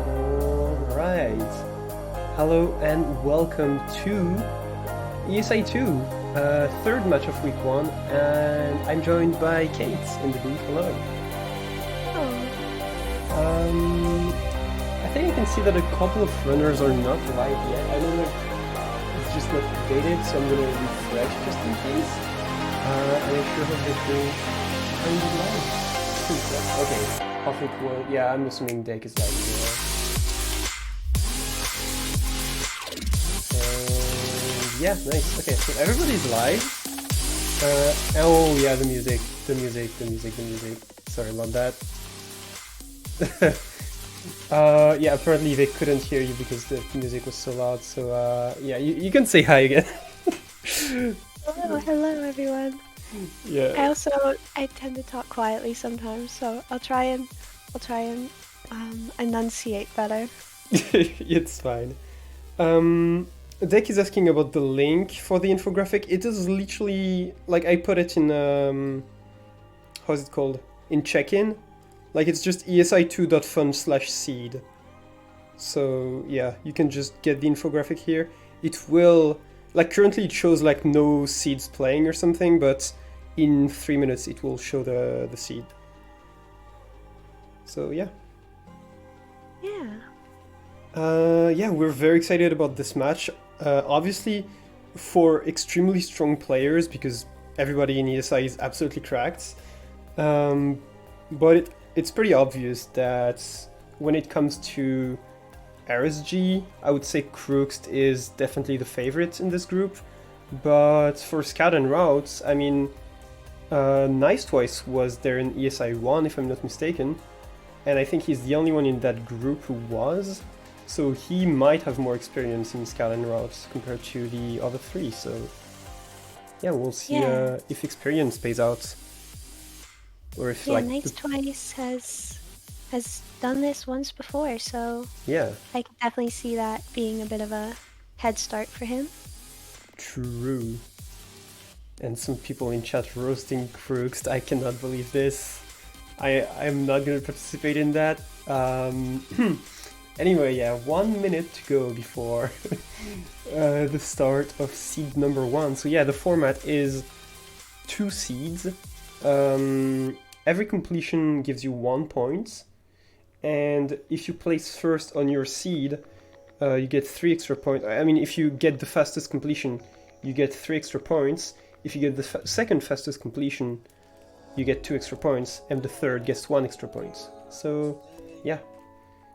Alright. Hello and welcome to ESI2, third match of week 1, and I'm joined by Kate in the booth. Hello. I think you can see that a couple of runners are not live yet. I know that it's just not updated, so I'm gonna refresh just in case. And I sure hope that they are live. Okay, Hoffit will. Yeah, I'm assuming Deck is live. Yeah, nice. Okay, so everybody's live. Oh yeah, the music. Sorry about that. Yeah, apparently they couldn't hear you because the music was so loud. So yeah, you can say hi again. Hello everyone. Yeah. I tend to talk quietly sometimes, so I'll try and enunciate better. It's fine. Deck is asking about the link for the infographic. It is literally like I put it in how's it called? In check-in. Like it's just esi2.fun/seed. So yeah, you can just get the infographic here. It will, like currently it shows like no seeds playing or something, but in 3 minutes it will show the seed. So yeah. Yeah, we're very excited about this match. Obviously, for extremely strong players, because everybody in ESI is absolutely cracked. But it's pretty obvious that when it comes to RSG, I would say Crooxt is definitely the favorite in this group. But for Scout and Routes, I mean, Nice Twice was there in ESI1, if I'm not mistaken. And I think he's the only one in that group who was. So he might have more experience in Scout and Routes compared to the other three. So yeah, we'll see if experience pays out. Or if Nice Twice has done this once before, so yeah, I can definitely see that being a bit of a head start for him. True. And some people in chat roasting Crooks. I cannot believe this. I'm not going to participate in that. Anyway, yeah, 1 minute to go before the start of seed number 1. So yeah, the format is 2 seeds. Every completion gives you 1 point. And if you place first on your seed, you get 3 extra points. I mean, if you get the fastest completion, you get 3 extra points. If you get the second fastest completion, you get 2 extra points, and the third gets 1 extra point. So, yeah,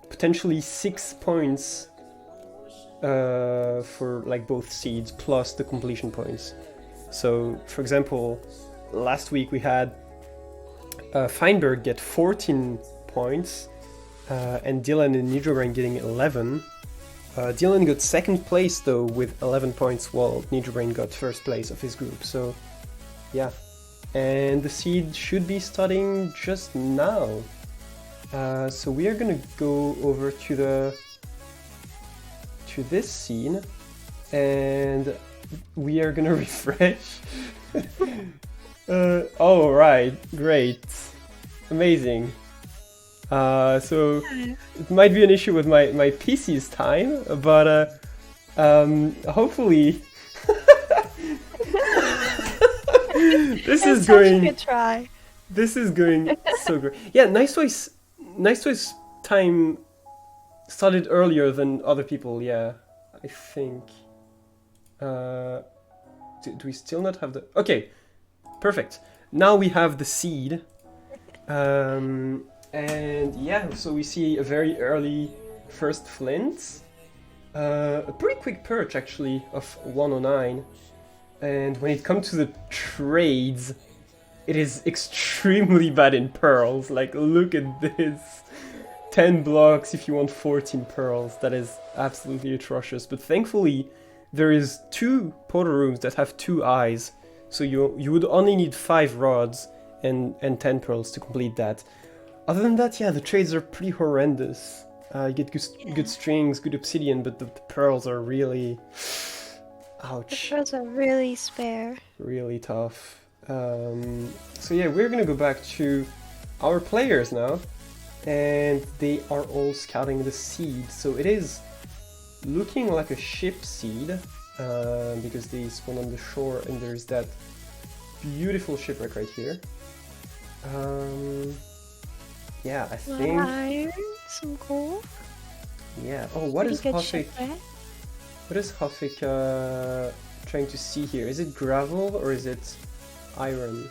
potentially 6 points for like both seeds plus the completion points. So, for example, last week we had Feinberg get 14 points, and Dylan and Nijobrain getting 11. Dylan got second place though with 11 points, while Nijobrain got first place of his group. So, yeah. And the seed should be starting just now. So we are gonna go over to this scene, and we are gonna refresh. Oh right, great, amazing. So it might be an issue with my PC's time, but hopefully. This is going. Good try. This is going so great. Yeah, Nice Twice time started earlier than other people. Yeah, I think. Do we still not have the? Okay, perfect. Now we have the seed, and yeah, so we see a very early first flint, a pretty quick perch actually of 109. And when it comes to the trades, it is extremely bad in pearls. Like, look at this. 10 blocks if you want 14 pearls. That is absolutely atrocious. But thankfully, there is 2 portal rooms that have 2 eyes. So you would only need 5 rods and 10 pearls to complete that. Other than that, yeah, the trades are pretty horrendous. You get good strings, good obsidian, but the pearls are really... Ouch. The pearls are really spare. Really tough. So yeah, we're gonna go back to our players now. and they are all scouting the seed. So it is looking like a ship seed, because they spawn on the shore, and there's that beautiful shipwreck right here. Yeah, I think. Iron, some coal. Yeah. Oh, what is Pretty good Hofik? shipwreck. What is Hofik trying to see here? Is it gravel or is it iron?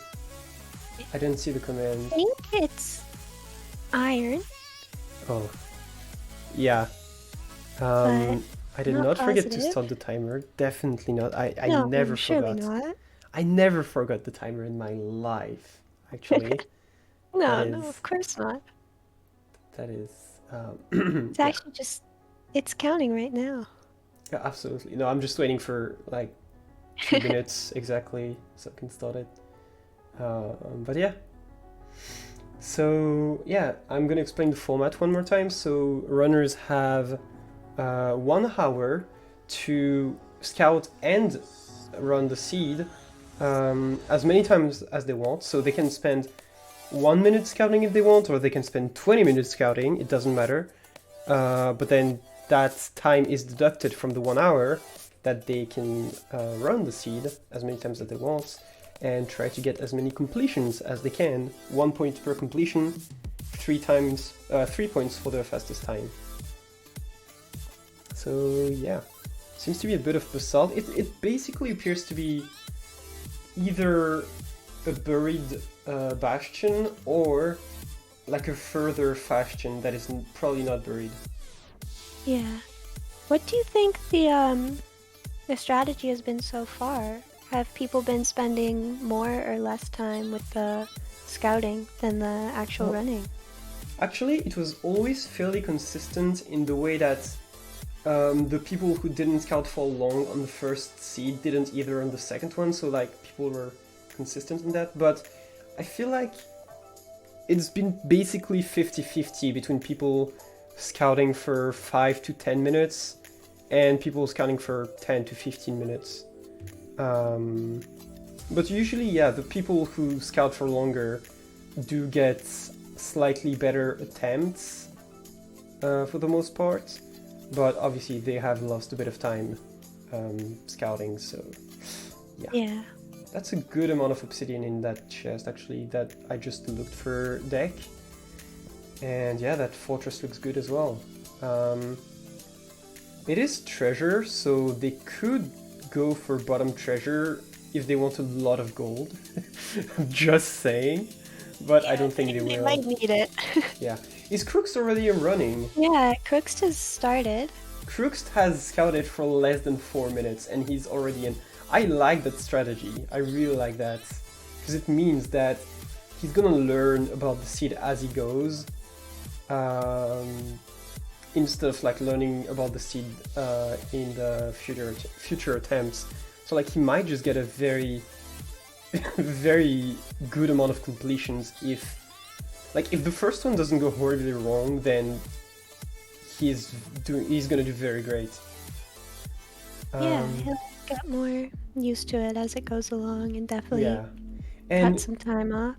I didn't see the command. I think it's iron. Oh, yeah. But I did not not forget to positive. start the timer. Definitely not. I No, never surely forgot. not. I never forgot the timer in my life. Actually, No, that no, is of course not. that is. It's Yeah, actually just, it's counting right now. yeah, absolutely. No, I'm just waiting for like 2 minutes exactly so I can start it. But yeah. So yeah, I'm gonna explain the format one more time. So runners have 1 hour to scout and run the seed as many times as they want. So they can spend 1 minute scouting if they want, or they can spend 20 minutes scouting. It doesn't matter. But then that time is deducted from the 1 hour that they can run the seed as many times as they want, and try to get as many completions as they can. 1 point per completion, 3 points for the fastest time. So yeah, seems to be a bit of basalt. It basically appears to be either a buried bastion or like a further bastion that is probably not buried. Yeah. What do you think the strategy has been so far? Have people been spending more or less time with the scouting than the actual Well, running? Actually, it was always fairly consistent in the way that the people who didn't scout for long on the first seed didn't either on the second one, so like people were consistent in that. But I feel like it's been basically 50-50 between people scouting for 5 to 10 minutes and people scouting for 10 to 15 minutes. But usually, yeah, the people who scout for longer do get slightly better attempts for the most part, but obviously they have lost a bit of time scouting, so yeah. Yeah. That's a good amount of obsidian in that chest, actually, that I just looked for deck. And yeah, that fortress looks good as well. It is treasure, so they could go for bottom treasure if they want a lot of gold. Just saying. But I don't think they They will. might need it. Yeah. Is Crooks already running? Yeah, Crooks has started. Crooks has scouted for less than 4 minutes and he's already in. I like that strategy. I really like that. Because it means that he's gonna learn about the seed as he goes. Instead of like learning about the seed in the future attempts. So like he might just get a very very good amount of completions if the first one doesn't go horribly wrong, then he's gonna do very great. Yeah, he'll get more used to it as it goes along and definitely Yeah, and cut some time off.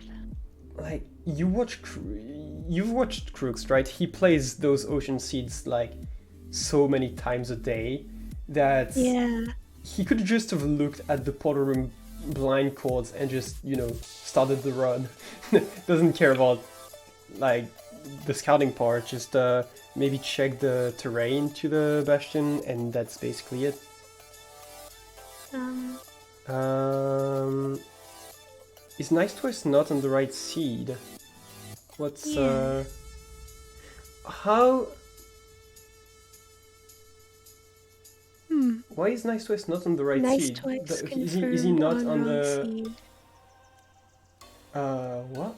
like you've watched Crooks, right? He plays those ocean seeds like so many times a day that Yeah. he could just have looked at the Portal Room blind chords and just, started the run. Doesn't care about like the scouting part, just maybe check the terrain to the bastion, and that's basically it. Is Nice Twist not on the right seed? What's Yeah. how? Hmm. Why is Nice Twist not on the right Nice seed? Twist Is he confirmed not on on wrong the? seed. What?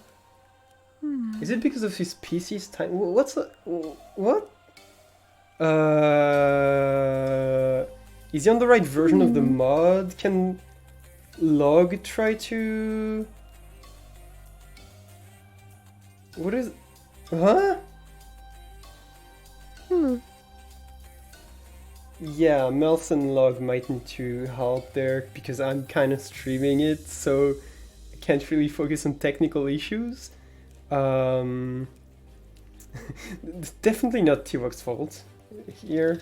Hmm. Is it because of his PC's time? What's what? Is he on the right version of the mod? Can log try to? What is? Huh? Yeah, Melson log might need to help there because I'm kind of streaming it, so I can't really focus on technical issues. Definitely not T-Rock's fault here.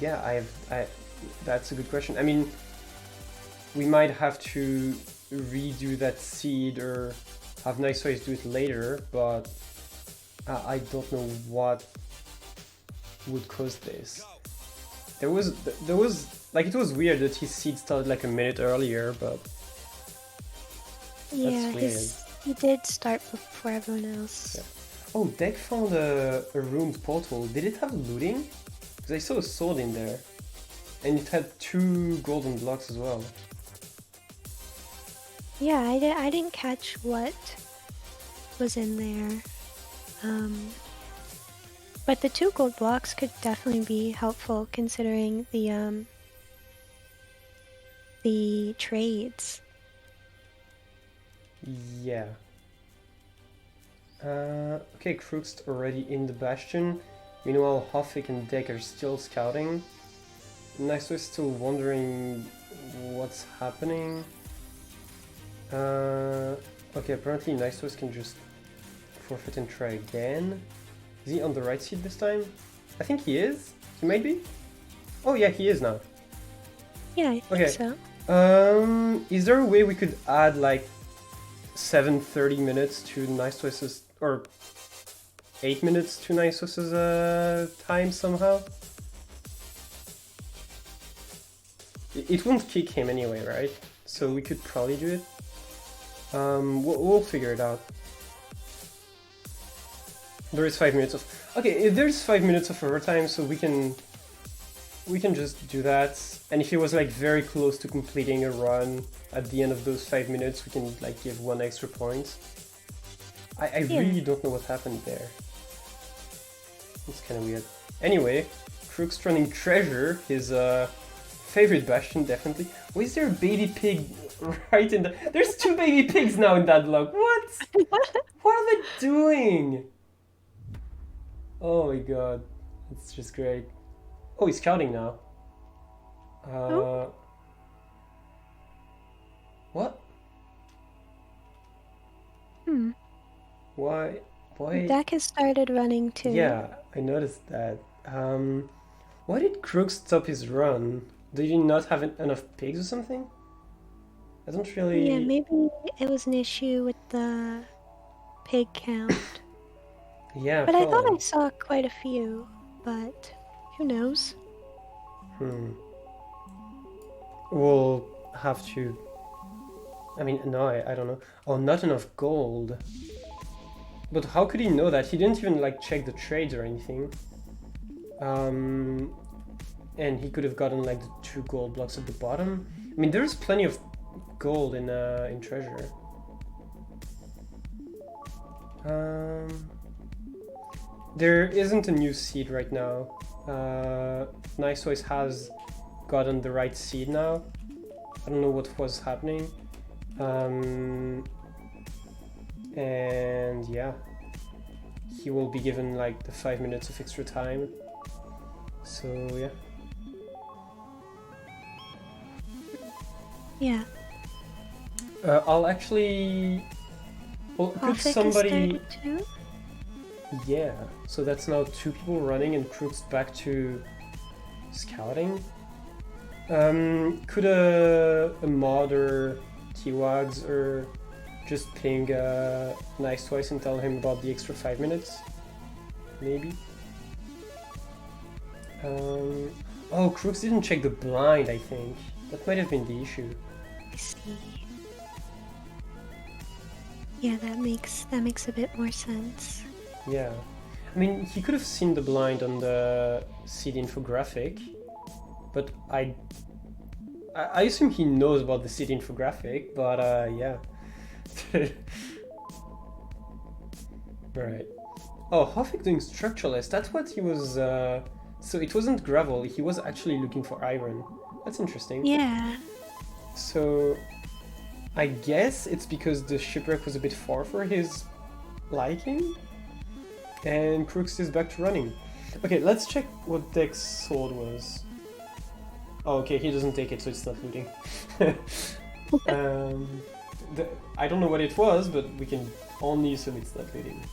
Yeah, that's a good question. I mean, we might have to redo that seed or have Nice Toys do it later, but I don't know what would cause this. There was like, it was weird that his seed started like a minute earlier, but Yeah, that's he did start before everyone else. Yeah. Oh, Deck found a roomed portal. Did it have looting? Because I saw a sword in there. And it had 2 golden blocks as well. Yeah, I didn't catch what was in there. But the 2 gold blocks could definitely be helpful considering the trades. Yeah. Okay, Crook's already in the Bastion. Meanwhile, Hoffik and Deck are still scouting. Niso is still wondering what's happening. Okay, apparently Nisos can just forfeit and try again. Is he on the right seat this time? I think he is. He might be. Oh yeah, he is now. Yeah, I think so. Is there a way we could add like 7:30 minutes to Nisos' or 8 minutes to Nisos' time somehow? It won't kick him anyway, right? So we could probably do it. We'll figure it out. There is 5 minutes of... Okay, there's 5 minutes of overtime, so we can just do that. And if he was like very close to completing a run at the end of those 5 minutes, we can like give 1 extra point. I really don't know what happened there. It's kind of weird. Anyway, Crook's running Treasure, his favorite Bastion, definitely. Why is there a baby pig right in the... There's 2 baby pigs now in that block. What? What are they doing? Oh my god. It's just great. Oh, he's scouting now. What? Why? Deck has started running too. Yeah, I noticed that. Why did Crook stop his run? Did he not have enough pigs or something? I don't really... Yeah, maybe it was an issue with the pig count. Yeah, but probably. I thought I saw quite a few, but who knows? We'll have to... I mean, no, I don't know. Oh, not enough gold. But how could he know that? He didn't even like check the trades or anything. And he could have gotten like the 2 gold blocks at the bottom. I mean, there's plenty of gold in treasure. There isn't a new seed right now. Nice Toys has gotten the right seed now. I don't know what was happening. And yeah, he will be given like the 5 minutes of extra time. So yeah. Yeah. I'll actually... Well, could somebody... Too? Yeah, so that's now 2 people running and Crook's back to scouting. Could a mod or T-Wags or just ping Nice Twice and tell him about the extra 5 minutes? Maybe? Oh, Crooks didn't check the blind, I think. That might have been the issue. I see. Yeah, that makes a bit more sense. Yeah. I mean, he could have seen the blind on the seed infographic, but I assume he knows about the seed infographic, but yeah. Right. Oh, Hoffik doing structureless, that's what he was... So it wasn't gravel, he was actually looking for iron. That's interesting. Yeah. So I guess it's because the shipwreck was a bit far for his liking? And Crooks is back to running. Okay, let's check what Deck's sword was. Oh, okay, he doesn't take it, so it's not looting. I don't know what it was, but we can only assume it's not looting.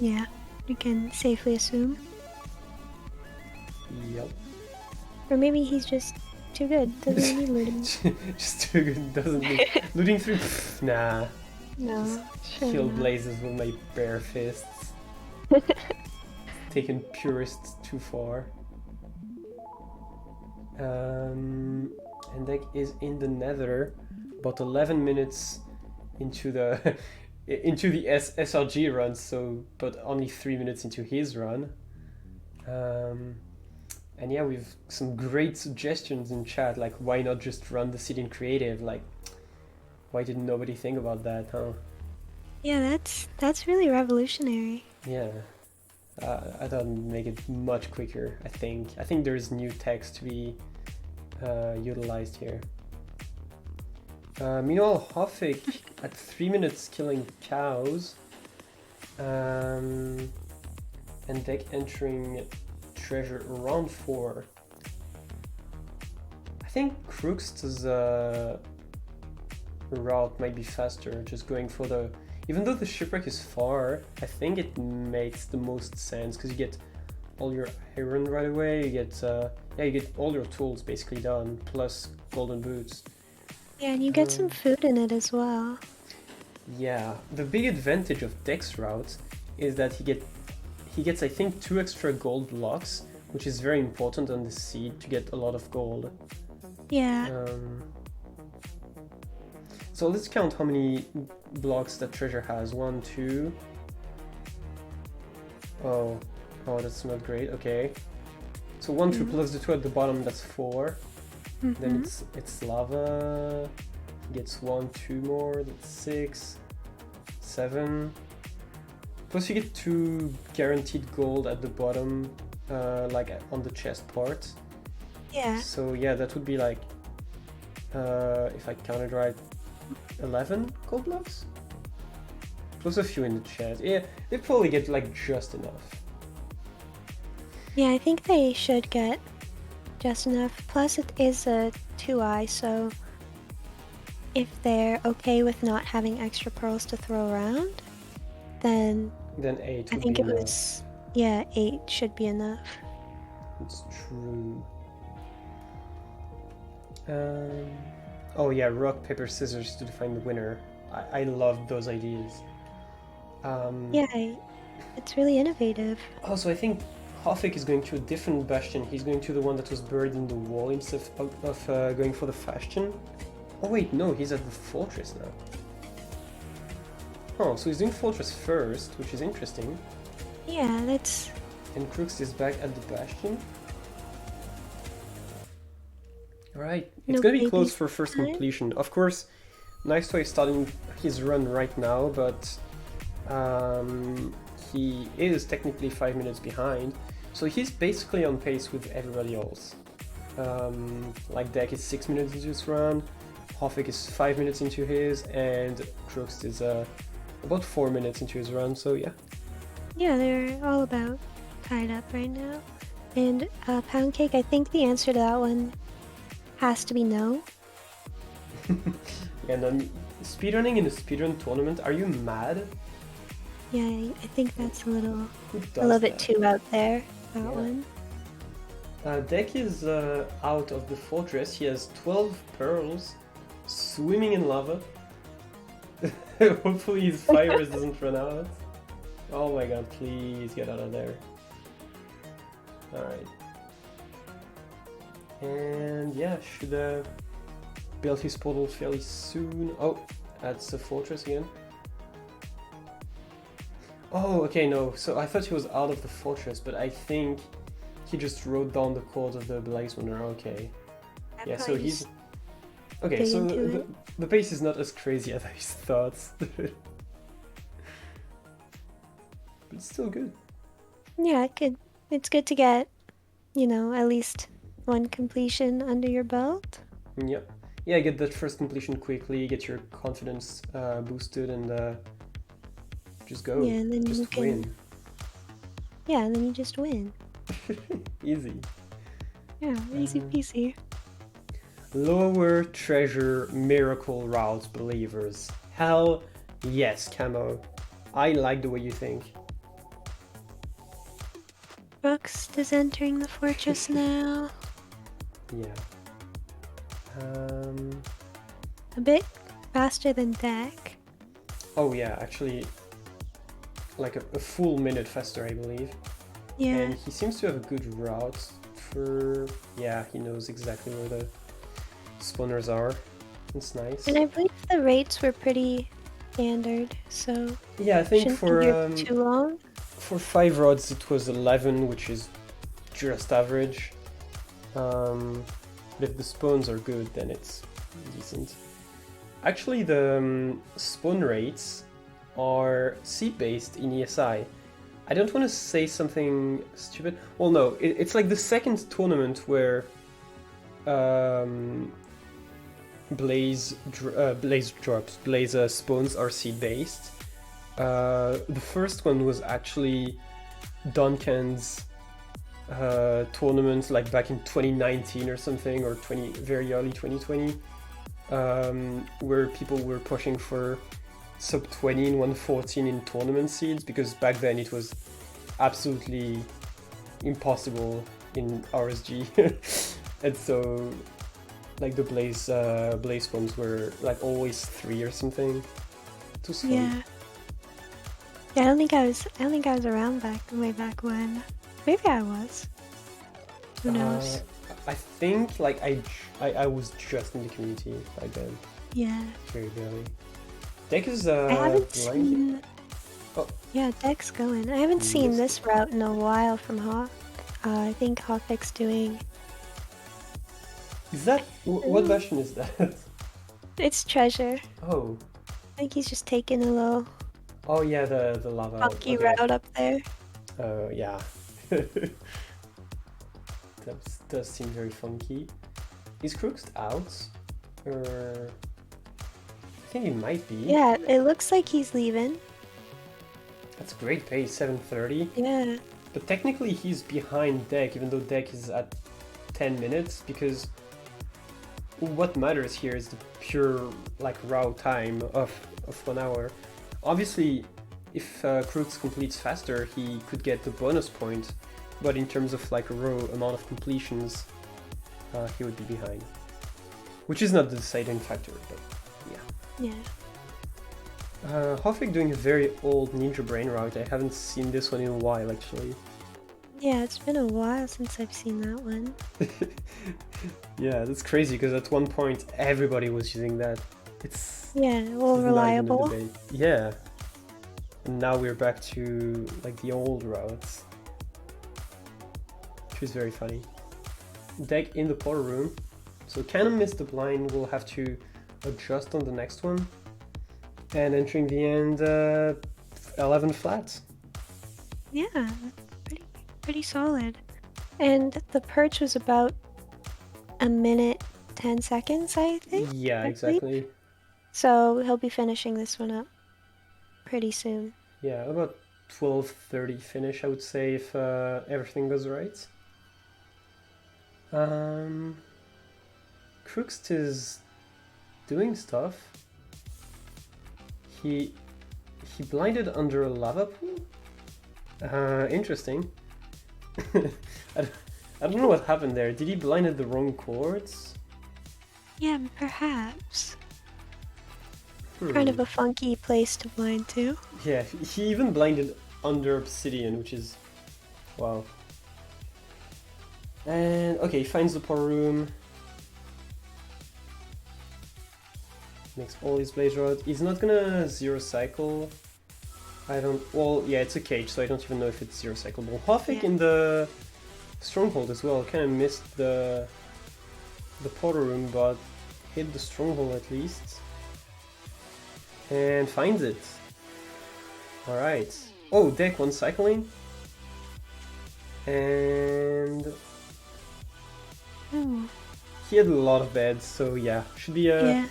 Yeah, we can safely assume. Yep. Or maybe he's just too good, doesn't need looting. Just too good, doesn't need looting through. Pff, nah. No, sure Kill not. blazes with my bare fists. Taking purists too far. And Deck is in the Nether, about 11 minutes into the into the SRG run, so but only 3 minutes into his run. And yeah, we've some great suggestions in chat, like why not just run the seed in creative? Like, why didn't nobody think about that, huh? Yeah, that's really revolutionary. Yeah, I thought it'd make it much quicker. I think there's new text to be utilized here. Meanwhile, Hofik at 3 minutes killing cows, and Deck entering treasure around 4. I think Crooks's route might be faster, just going for the... Even though the shipwreck is far, I think it makes the most sense, because you get all your iron right away, you get all your tools basically done, plus golden boots. Yeah, and you get some food in it as well. Yeah, the big advantage of Deck's route is that he gets I think 2 extra gold blocks, which is very important on the seed to get a lot of gold. Yeah. So let's count how many blocks that treasure has. 1, 2. Oh, that's not great. Okay. So 1, 2 plus the 2 at the bottom, that's 4. Then it's lava. Gets 1, 2 more. That's 6, 7. Plus you get 2 guaranteed gold at the bottom, like on the chest part. Yeah. So yeah, that would be like, if I counted right, 11 gold blocks? Plus a few in the chest. Yeah, they probably get like just enough. Yeah, I think they should get just enough. Plus it is a 2i, so if they're okay with not having extra pearls to throw around, then 8 I would think be it enough. was, yeah, 8 should be enough. It's true. Oh yeah, rock, paper, scissors to define the winner. I love those ideas. Yeah, it's really innovative. Also, I think Hofik is going to a different bastion. He's going to the one that was buried in the wall instead of going for the bastion. Oh wait, no, he's at the fortress now. Oh, so he's doing fortress first, which is interesting. Yeah, that's... And Crooks is back at the bastion. Alright, it's gonna be close for first completion. Of course, Nice Toy is starting his run right now, but he is technically 5 minutes behind. So he's basically on pace with everybody else. Like Deck is 6 minutes into his run, Hofik is 5 minutes into his, and Crooks is about 4 minutes into his run, so yeah. Yeah, they're all about tied up right now. And Pound Cake, I think the answer to that one has to be no. And then speedrunning in a speedrun tournament, are you mad? Yeah, I think that's a little bit too out there, that one. Deck is out of the fortress. He has 12 pearls, swimming in lava. Hopefully his fire doesn't run out. Oh my god, please get out of there. Alright. And yeah, should build his portal fairly soon. Oh, that's the fortress again. Oh, okay, no. So I thought he was out of the fortress, but I think he just wrote down the code of the Blaze Runner. Okay. Yeah, so he's... Okay, so the pace is not as crazy as I thought. But it's still good. Yeah, it's good to get, you know, at least one completion under your belt. Yep. Yeah, get that first completion quickly, get your confidence boosted, and just go. Yeah, and then just you can win. Yeah, and then you just win. Easy. Yeah, easy peasy. Lower treasure miracle route believers. Hell yes, Camo. I like the way you think. Brooks is entering the fortress now. Yeah. A bit faster than Deck. Oh yeah, actually, like a full minute faster, I believe. Yeah. And he seems to have a good route for... Yeah, he knows exactly where the spawners are. It's nice. And I believe the rates were pretty standard, so Yeah, I think shouldn't for be here too long. for 5 rods it was 11, which is just average. But if the spawns are good, then it's decent. Actually, the spawn rates are seed-based in ESI. I don't want to say something stupid. Well, no, it's like the second tournament where Blaze spawns are seed-based. The first one was actually Duncan's tournament, like back in 2019 or something, or very early 2020, where people were pushing for sub 20 and 114 in tournament seeds, because back then it was absolutely impossible in RSG. And so like the Blaze spawns were like always 3 or something. It was fun. Yeah. Yeah, I don't think I was around way back when. Maybe I was. Who knows? I think like I was just in the community back then. Yeah. Very barely. Deck is I haven't blind. seen. Oh. Yeah, Deck's going. I haven't seen Missed this route in a while from Hawk. I think Hawk's doing. Is that what version is that? It's treasure. Oh. I think he's just taking a little Oh yeah, the lava. funky Okay. route up there. Yeah. That does seem very funky. Is Crooks out? Or I think he might be. Yeah, it looks like he's leaving. That's great pace, 7:30. Yeah. But technically he's behind Deck, even though Deck is at 10 minutes, because what matters here is the pure like raw time of 1 hour. Obviously, if Crooks completes faster, he could get the bonus point, but in terms of like a raw amount of completions, he would be behind. Which is not the deciding factor, but yeah. Yeah. Hofik doing a very old Ninja Brain route. I haven't seen this one in a while, actually. Yeah, it's been a while since I've seen that one. Yeah, that's crazy, because at one point everybody was using that. It's Yeah, well, not even a reliable. debate. Yeah. And now we're back to like the old routes. Which is very funny. Deck in the portal room. So kind of missed the blind, we'll have to adjust on the next one. And entering the end, 11 flats. Yeah, pretty solid. And the perch was about a minute 10 seconds, I think. Yeah, I exactly. So he'll be finishing this one up pretty soon. Yeah, about 12:30 finish, I would say, if everything goes right. Crooks is doing stuff. He blinded under a lava pool? Interesting. I don't know what happened there. Did he blinded the wrong chords? Yeah, perhaps. Kind of a funky place to blind to. Yeah, he even blinded under obsidian, which is... wow. And, okay, he finds the portal room. Makes all his blaze rod. He's not gonna zero cycle. I don't... well, yeah, it's a cage, so I don't even know if it's zero cyclable. Hofik in the stronghold as well. Kind of missed the portal room, but hit the stronghold at least. And finds it. Alright. Oh, Deck one cycling. And... Oh. he had a lot of beds, so yeah. Should be a... Yeah.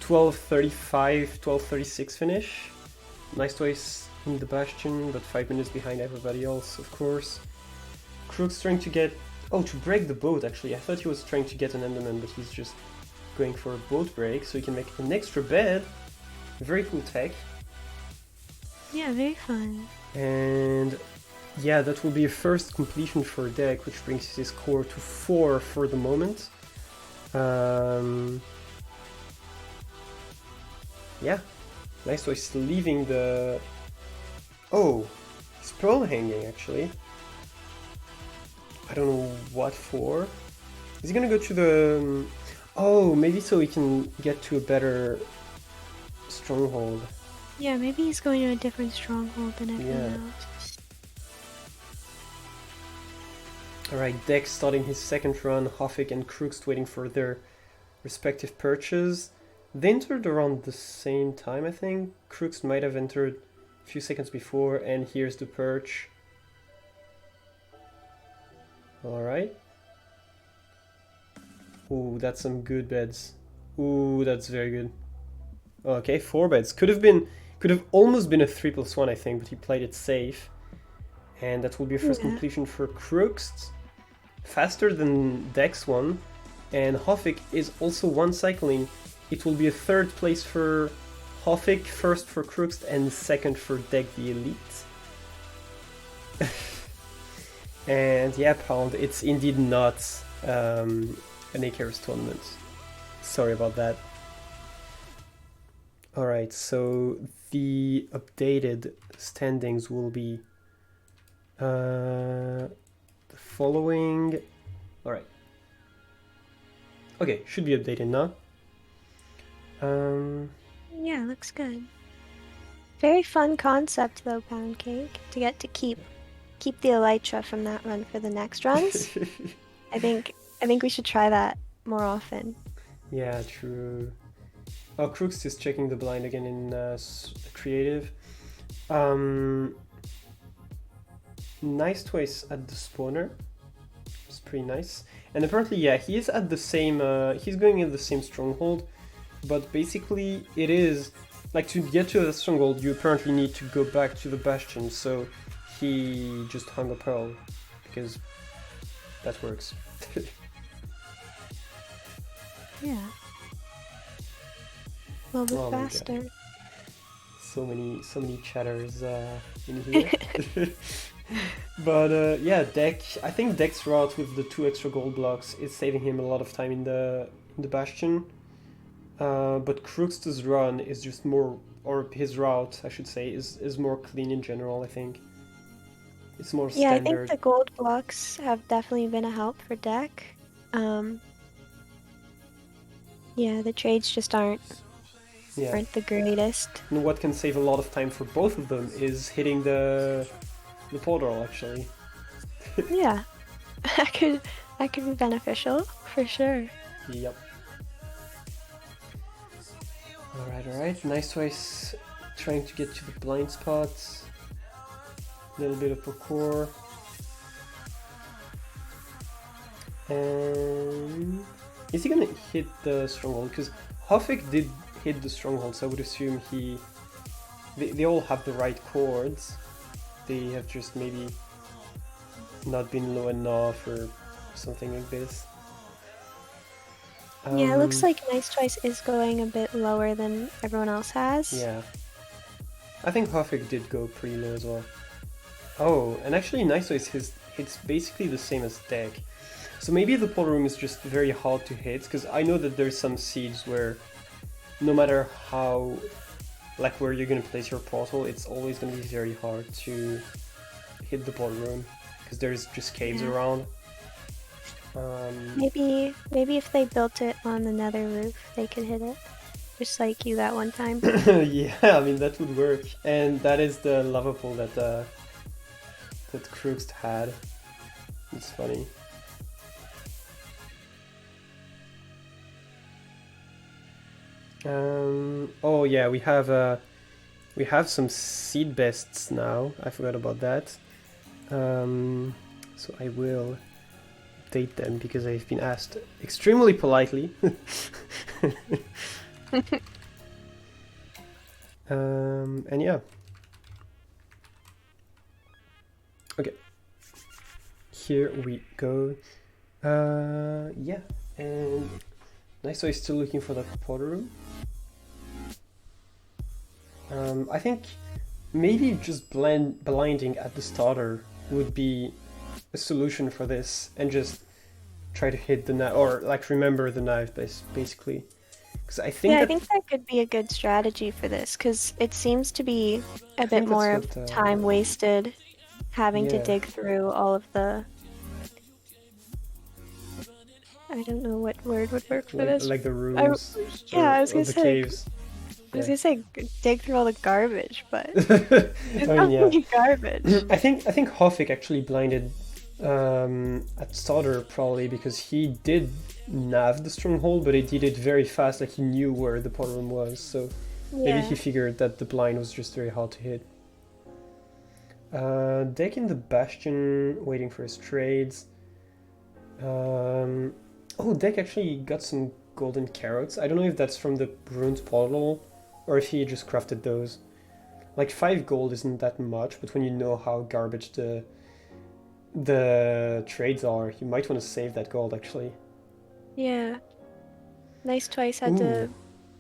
12:35, 12:36 finish. Nice twice in the Bastion, but 5 minutes behind everybody else, of course. Crook's trying to get... oh, to break the boat, actually. I thought he was trying to get an Enderman, but he's just going for a boat break, so he can make an extra bed. Very cool tech. Yeah, very fun. And yeah, that will be a first completion for deck, which brings his score to 4 for the moment. Yeah, nice. So he's leaving the... Oh, he's pearl hanging actually. I don't know what for. Is he gonna go to the... Oh, maybe so he can get to a better stronghold. Yeah, maybe he's going to a different stronghold than everyone Yeah. else. Alright, Dex starting his second run, Hofik and Krugst waiting for their respective perches. They entered around the same time, I think. Krugst might have entered a few seconds before, and here's the perch. Alright. Ooh, that's some good beds. Ooh, that's very good. Okay, 4 beds. Could have almost been a 3+1, I think, but he played it safe. And that will be a first completion for Krugst. Faster than Dex one. And Hofik is also one cycling. It will be a 3rd place for Hofik, 1st for Krugst, and 2nd for Deck the Elite. And yeah, Pound, it's indeed not an Icarus tournament. Sorry about that. Alright, so the updated standings will be the following. Alright. Okay, should be updated now. Yeah, looks good. Very fun concept though, Pound Cake, to get to keep the Elytra from that run for the next runs. I think we should try that more often. Yeah, true. Oh, Crooks is checking the blind again in creative. Nice twice at the spawner. It's pretty nice. And apparently, yeah, he is at the same. He's going in the same stronghold, but basically, it is like to get to the stronghold, you apparently need to go back to the bastion. So he just hung a pearl because that works. Yeah. A little bit faster. So many chatters in here. But yeah, Deck. I think Deck's route with the 2 extra gold blocks is saving him a lot of time in the bastion. But Crook's run is just more, or his route, I should say, is more clean in general. I think it's more standard. Yeah, I think the gold blocks have definitely been a help for Deck. Yeah, the trades just aren't the greatest. And what can save a lot of time for both of them is hitting the portal, actually. Yeah, that could be beneficial for sure. Yep. Alright. Nice twice trying to get to the blind spots. A little bit of parkour. And is he gonna hit the stronghold? Because Hofik did hit the stronghold, so I would assume they all have the right chords. They have just maybe not been low enough or something like this. Yeah, it looks like Nice Twice is going a bit lower than everyone else has. Yeah. I think Hofik did go pretty low as well. Oh, and actually Nice Twice it's basically the same as Deck. So maybe the portal room is just very hard to hit, because I know that there's some seeds where no matter how, like where you're gonna place your portal, it's always gonna be very hard to hit the portal room, because there's just caves around. Maybe if they built it on the nether roof, they could hit it. Just like you that one time. Yeah, I mean that would work. And that is the lava pool that Krugst had. It's funny. Oh yeah, we have some seed bests now. I forgot about that. So I will update them because I've been asked extremely politely. And yeah. Okay. Here we go. Yeah, and Nice Toy is still looking for that portal room. I think maybe just blinding at the starter would be a solution for this, and just try to hit the knife, or like remember the knife basically. Because I think Yeah, I think that could be a good strategy for this, because it seems to be a bit more of time wasted having to dig through all of the... I don't know what word would work for this. Like the rooms. I was gonna the say. caves. I was gonna say dig through all the garbage, but I mean, yeah. Garbage. I think Hofik actually blinded at starter, probably because he did nav the stronghold, but he did it very fast. Like he knew where the portal room was, so maybe he figured that the blind was just very hard to hit. Deck in the Bastion, waiting for his trades. Oh, Deck actually got some golden carrots. I don't know if that's from the ruined portal or if he just crafted those. Like 5 gold isn't that much, but when you know how garbage the trades are, you might want to save that gold actually. Yeah. Nice Twice had to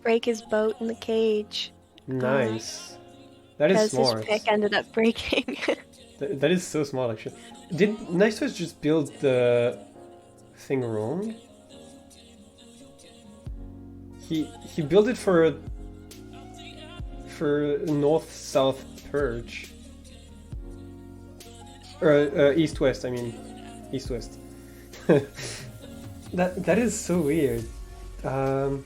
break his boat in the cage. Nice. That is smart. His pick ended up breaking. That is so smart actually. Did Nice Twice just build the thing wrong? He built it for north-south purge. Or east-west, I mean. East-west. That is so weird. I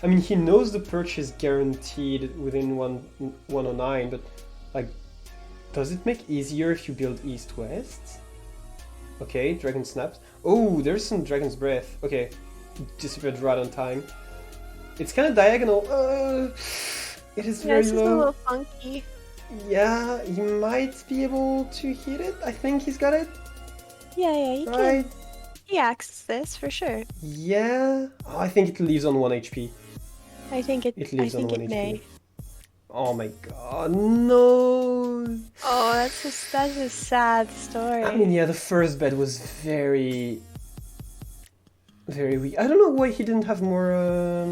mean, he knows the perch is guaranteed within 109, but like, does it make easier if you build east-west? Okay, Dragon Snaps. Oh, there's some Dragon's Breath. Okay, disappeared right on time. It's kind of diagonal. It is very this low. is a little funky. Yeah, he might be able to hit it. I think he's got it. Yeah, you can. He axes this for sure. Yeah. Oh, I think it leaves on 1 HP. I think it leaves on 1 HP. May. Oh my god, no! Oh, that's a sad story. I mean, yeah, the first bed was very weak. I don't know why he didn't have more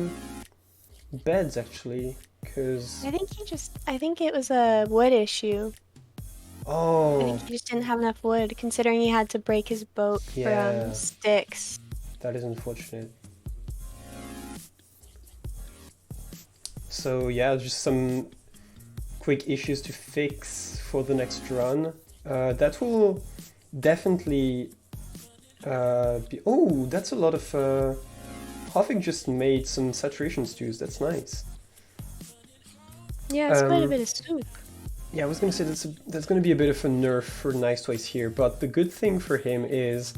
beds actually, because I think it was a wood issue. Oh. I think he just didn't have enough wood, considering he had to break his boat from sticks. That is unfortunate. So yeah, just some quick issues to fix for the next run. That will definitely be... Oh, that's a lot of... Hofik just made some saturation stews, that's nice. Yeah, it's quite a bit of soup. Yeah, I was gonna say that's gonna be a bit of a nerf for Nice Twice here, but the good thing for him is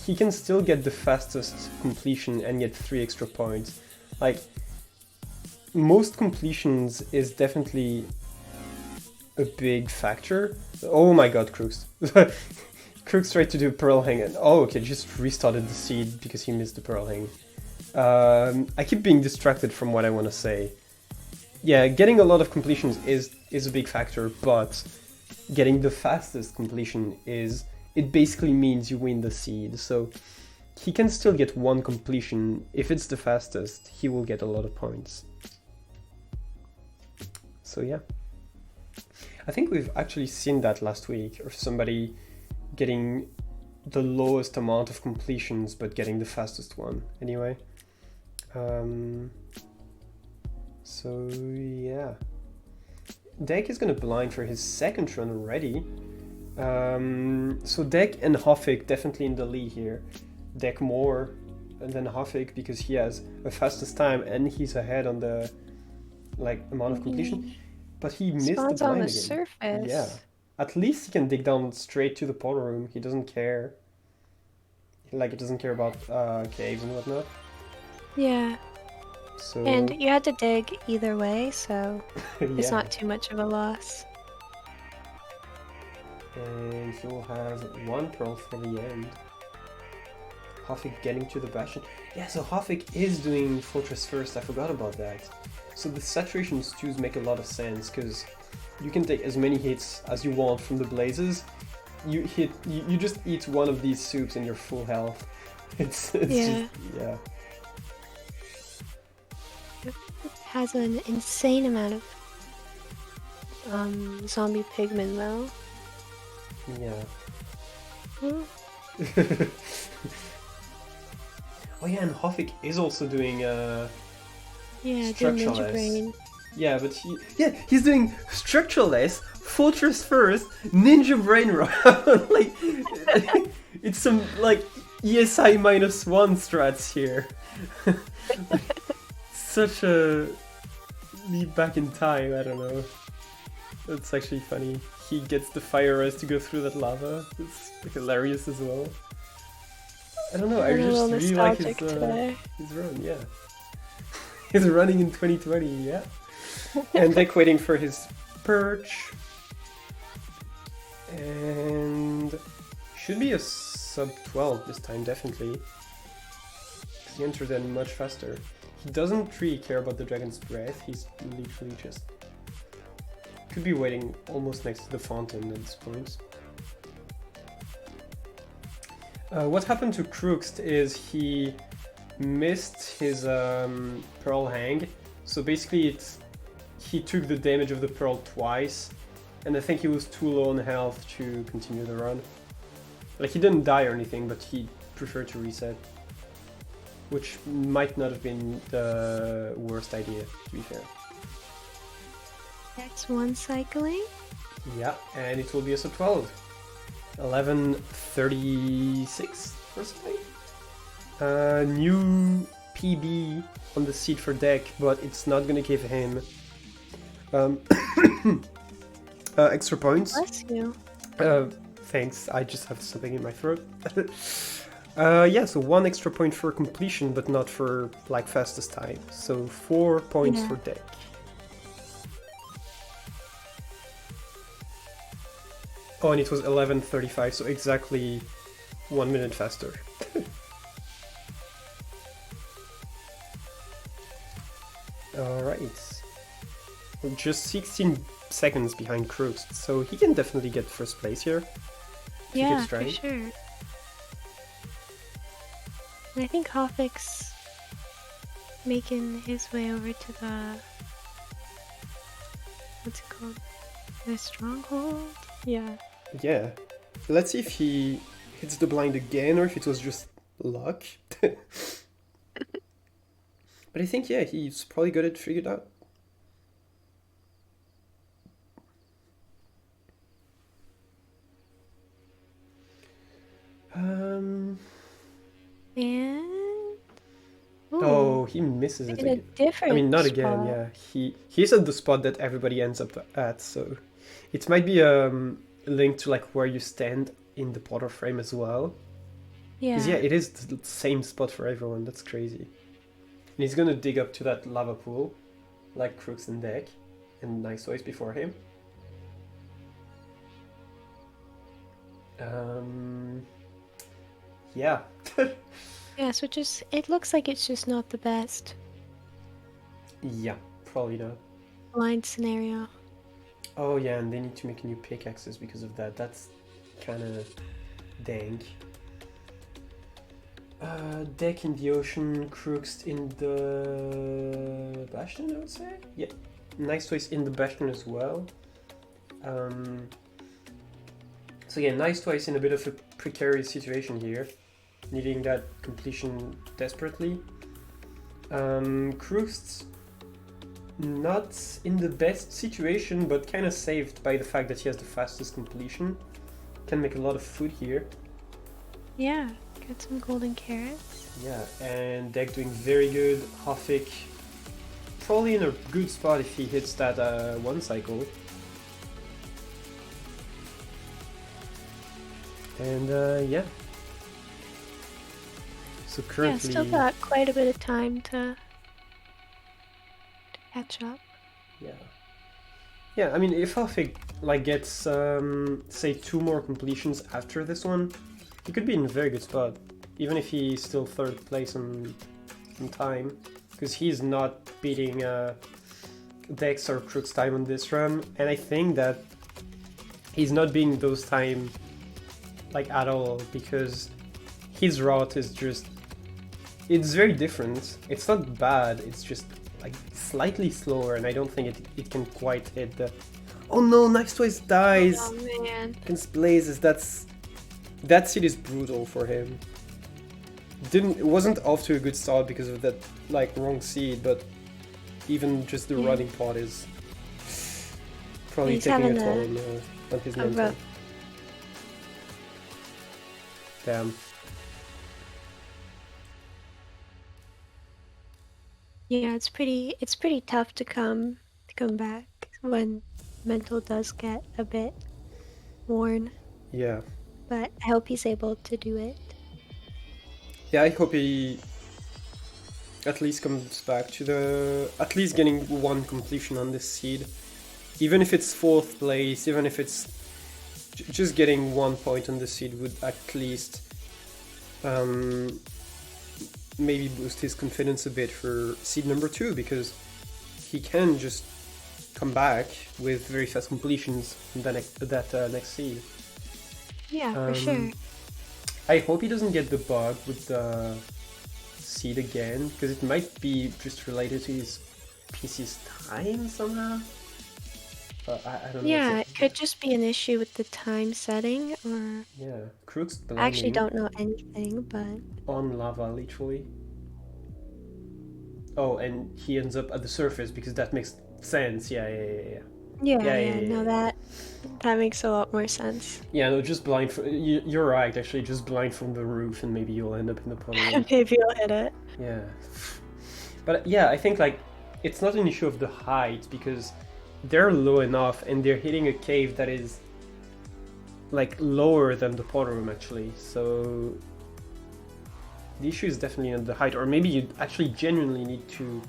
he can still get the fastest completion and get 3 extra points. Like, most completions is definitely a big factor. Oh my god, Crooks. Crooks tried to do Pearl Hang and... Oh, okay, just restarted the seed because he missed the Pearl Hang. I keep being distracted from what I want to say. Yeah, getting a lot of completions is a big factor, but getting the fastest completion it basically means you win the seed. So he can still get 1 completion. If it's the fastest, he will get a lot of points. So yeah. I think we've actually seen that last week, of somebody getting the lowest amount of completions but getting the fastest one anyway. So yeah, Deck is gonna blind for his second run already. So Deck and Hofik definitely in the lead here. Deck more than Hofik because he has a fastest time and he's ahead on the amount of completion. But he missed the blind on the again. surface. Yeah, at least he can dig down straight to the portal room. He doesn't care. He doesn't care about caves and whatnot. Yeah. So... And you had to dig either way, so it's yeah. not too much of a loss. And he will have 1 pearl for the end. Hofik getting to the Bastion. Yeah, so Hofik is doing Fortress first, I forgot about that. So the saturation stews make a lot of sense, because you can take as many hits as you want from the blazes. You just eat 1 of these soups and you're full health. It's just, yeah. It has an insane amount of zombie pigmen though. Yeah. Hmm. Oh yeah, and Hofik is also doing Yeah, doing structural Ninja S. Brain. Yeah, but he's doing structural S, Fortress first, Ninja Brain Run. Like it's some like ESI -1 strats here. Such a leap back in time. I don't know. That's actually funny. He gets the fire res to go through that lava. It's hilarious as well. I don't know. I I'm a just little really like nostalgic today. his run. Yeah, he's running in 2020. Yeah, and like waiting for his perch, and should be a sub 12 this time definitely. He entered in much faster. He doesn't really care about the dragon's breath. He's literally just could be waiting almost next to the fountain at this point. What happened to Crooks is he missed his Pearl Hang, so basically he took the damage of the Pearl twice, and I think he was too low on health to continue the run. Like, he didn't die or anything, but he preferred to reset, which might not have been the worst idea, to be fair. That's one cycling. Yeah, and it will be a sub 12. 11:36 or something. New PB on the seat for deck, but it's not gonna give him extra points. Bless you. Thanks, I just have something in my throat. Yeah, so 1 extra point for completion, but not for like fastest time. So 4 points for deck. Oh, and it was 11:35, so exactly 1 minute faster. Alright. We're just 16 seconds behind Crooks, so he can definitely get first place here. Yeah, for sure. And I think Hofik's making his way over to the... what's it called? The stronghold? Yeah. Yeah. Let's see if he hits the blind again or if it was just luck. But I think, yeah, he's probably got it figured out. And... Ooh, oh, he misses it in a again. different I mean, not spot. again, yeah. He's at the spot that everybody ends up at, so... It might be linked to like where you stand in the Potter frame as well. Yeah. Because yeah, it is the same spot for everyone. That's crazy. And he's gonna dig up to that lava pool, like Crooks and Deck, and Nice Ways before him. Yeah. Yeah, so it looks like it's just not the best Yeah, probably not. blind scenario. Oh yeah, and they need to make new pickaxes because of that. That's kind of dank. Deck in the ocean, Crooks in the Bastion, I would say? Yeah. Nice Twice in the Bastion as well. So yeah, Nice Twice in a bit of a precarious situation here, needing that completion desperately. Crooks not in the best situation, but kind of saved by the fact that he has the fastest completion. Can make a lot of food here. Yeah, get some golden carrots. Yeah, and Deck doing very good. Hofik probably in a good spot if he hits that 1 cycle. And yeah. So currently... Yeah, still got quite a bit of time to catch up. Yeah. Yeah, I mean, if Hofik like gets, say, 2 more completions after this one, he could be in a very good spot, even if he's still 3rd place on time, because he's not beating Dex or Crook's time on this run, and I think that he's not beating those time like at all, because his route is just, it's very different. It's not bad, it's just like slightly slower, and I don't think it can quite hit the... Oh no, Knife Twice dies! Oh man. Against Blazes, that seed is brutal for him. It wasn't off to a good start because of that, like, wrong seed, but even just the running part is probably He's taking a having toll on his mental. Damn. Yeah, it's pretty tough to come back when mental does get a bit worn. Yeah. But I hope he's able to do it. Yeah, I hope he at least comes back to at least getting one completion on this seed. Even if it's 4th place, even if it's just getting 1 point on the seed would at least maybe boost his confidence a bit for seed number 2, because he can just come back with very fast completions in that next seed. Yeah, for sure. I hope he doesn't get the bug with the seed again, because it might be just related to his PC's time somehow. I don't know. Yeah, it could just be an issue with the time setting, or... Yeah, Crooks I actually don't know anything, but... On lava, literally. Oh, and he ends up at the surface, because that makes sense. Yeah. No, that makes a lot more sense. Yeah, no, just blind. You're right, actually, just blind from the roof, and maybe you'll end up in the puddle. Maybe I'll hit it. Yeah, but yeah, I think like it's not an issue of the height, because they're low enough, and they're hitting a cave that is like lower than the pod room actually. So the issue is definitely not the height, or maybe you actually genuinely need to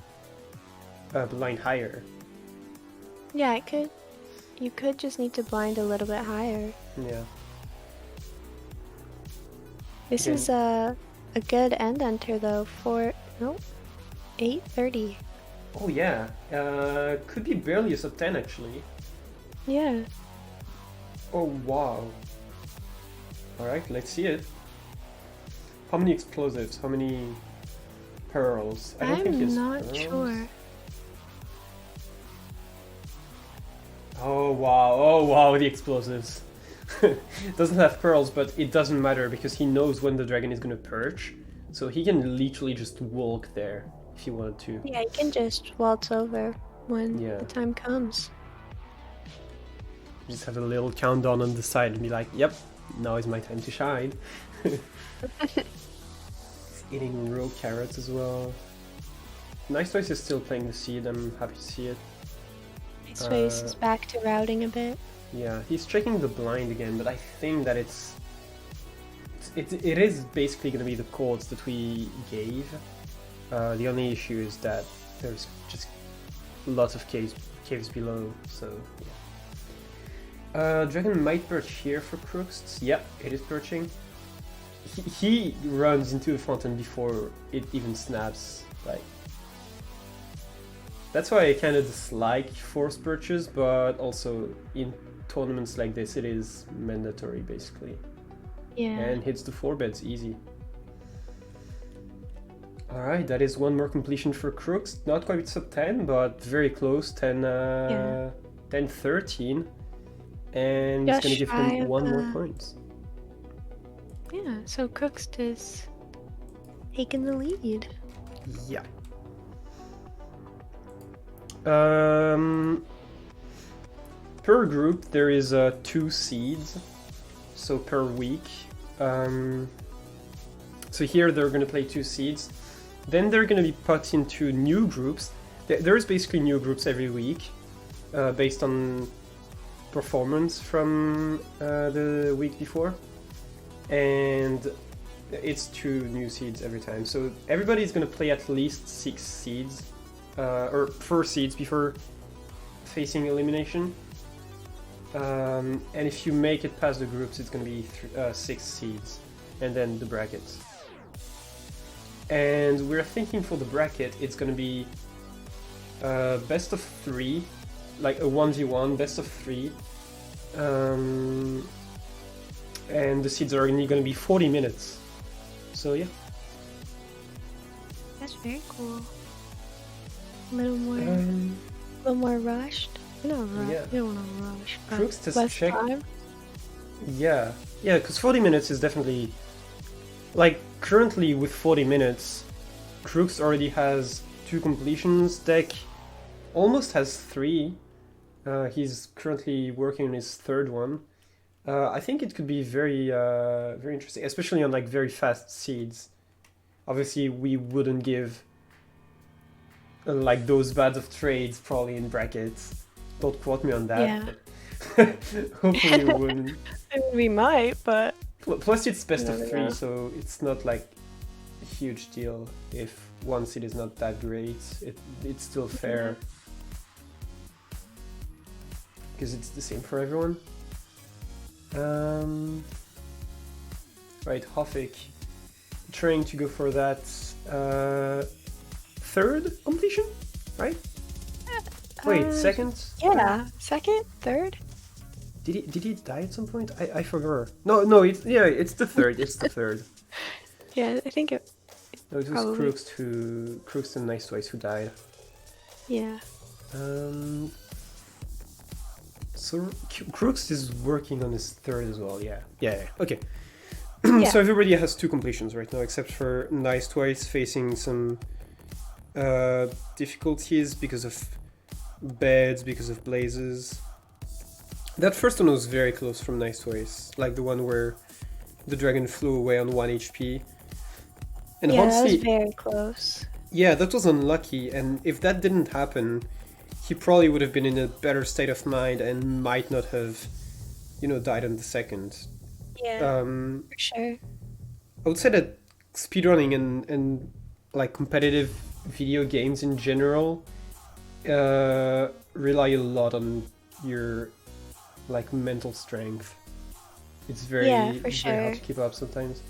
blind higher. Yeah, you could just need to blind a little bit higher. Yeah. This is a good end enter though. 8:30. Oh yeah, could be barely a sub 10 actually. Yeah. Oh wow. Alright, let's see it. How many explosives? How many pearls? I don't think he has not pearls. Sure. Oh wow, the explosives. Doesn't have pearls, but it doesn't matter because he knows when the dragon is gonna perch. So he can literally just walk there if he wanted to. Yeah, he can just waltz over when the time comes. Just have a little countdown on the side and be like, yep, now is my time to shine. He's eating raw carrots as well. Nice Toys is still playing the seed, I'm happy to see it. His face is back to routing a bit. Yeah, he's checking the blind again, but I think that it is basically going to be the codes that we gave. The only issue is that there's just lots of caves below, so yeah. Dragon might perch here for Crooks. Yep, it is perching. He runs into the fountain before it even snaps. Like, that's why I kind of dislike forced perches, but also in tournaments like this, it is mandatory basically. Yeah. And hits the 4 beds easy. Alright, that is one more completion for Crooks. Not quite sub 10, but very close. 10, 13. And it's going to give him 1 more point. Yeah, so Crooks is taking the lead. Yeah. Per group there is 2 seeds, so per week. So here they're going to play 2 seeds. Then they're going to be put into new groups. There's basically new groups every week, based on performance from the week before, and it's 2 new seeds every time. So everybody's going to play at least 6 seeds. Or 4 seeds before facing elimination. And if you make it past the groups, it's going to be 6 seeds, and then the brackets. And we're thinking for the bracket, it's going to be best of 3, like a 1v1, best of 3. And the seeds are only going to be 40 minutes. So yeah. That's very cool. A little more rushed. No, Yeah. you don't want to rush. But Crooks has less checked. time. Yeah, yeah, because 40 minutes is definitely like currently with 40 minutes, Crooks already has 2 completions. Deck almost has 3. He's currently working on his 3rd one. I think it could be very interesting, especially on like very fast seeds. Obviously, we wouldn't give like those bad of trades probably in brackets. Don't quote me on that. Yeah. But hopefully we wouldn't. We might, but Plus, it's best of never 3, know. so it's not like a huge deal if one seed is not that great. It's still fair because it's the same for everyone. Right, Hofik trying to go for that 3rd completion, right? Wait, 2nd? Yeah, 2nd, 3rd. Did he die at some point? I forgot. No, it's the 3rd. It's the 3rd. Yeah, I think it. No, it was Probably. Crooks and Nice Twice who died. Yeah. So Crooks is working on his 3rd as well. Yeah. Okay. Yeah. So everybody has 2 completions right now, except for Nice Twice facing some difficulties because of beds, because of blazes. That first one was very close from Nice Twice, like the one where the dragon flew away on 1 HP. And Yeah, that was honestly, very close. yeah, that was unlucky, and if that didn't happen, he probably would have been in a better state of mind and might not have, died on the 2nd. Yeah, For sure. I would say that speedrunning and like competitive video games in general rely a lot on your like mental strength. It's very hard to keep up sometimes.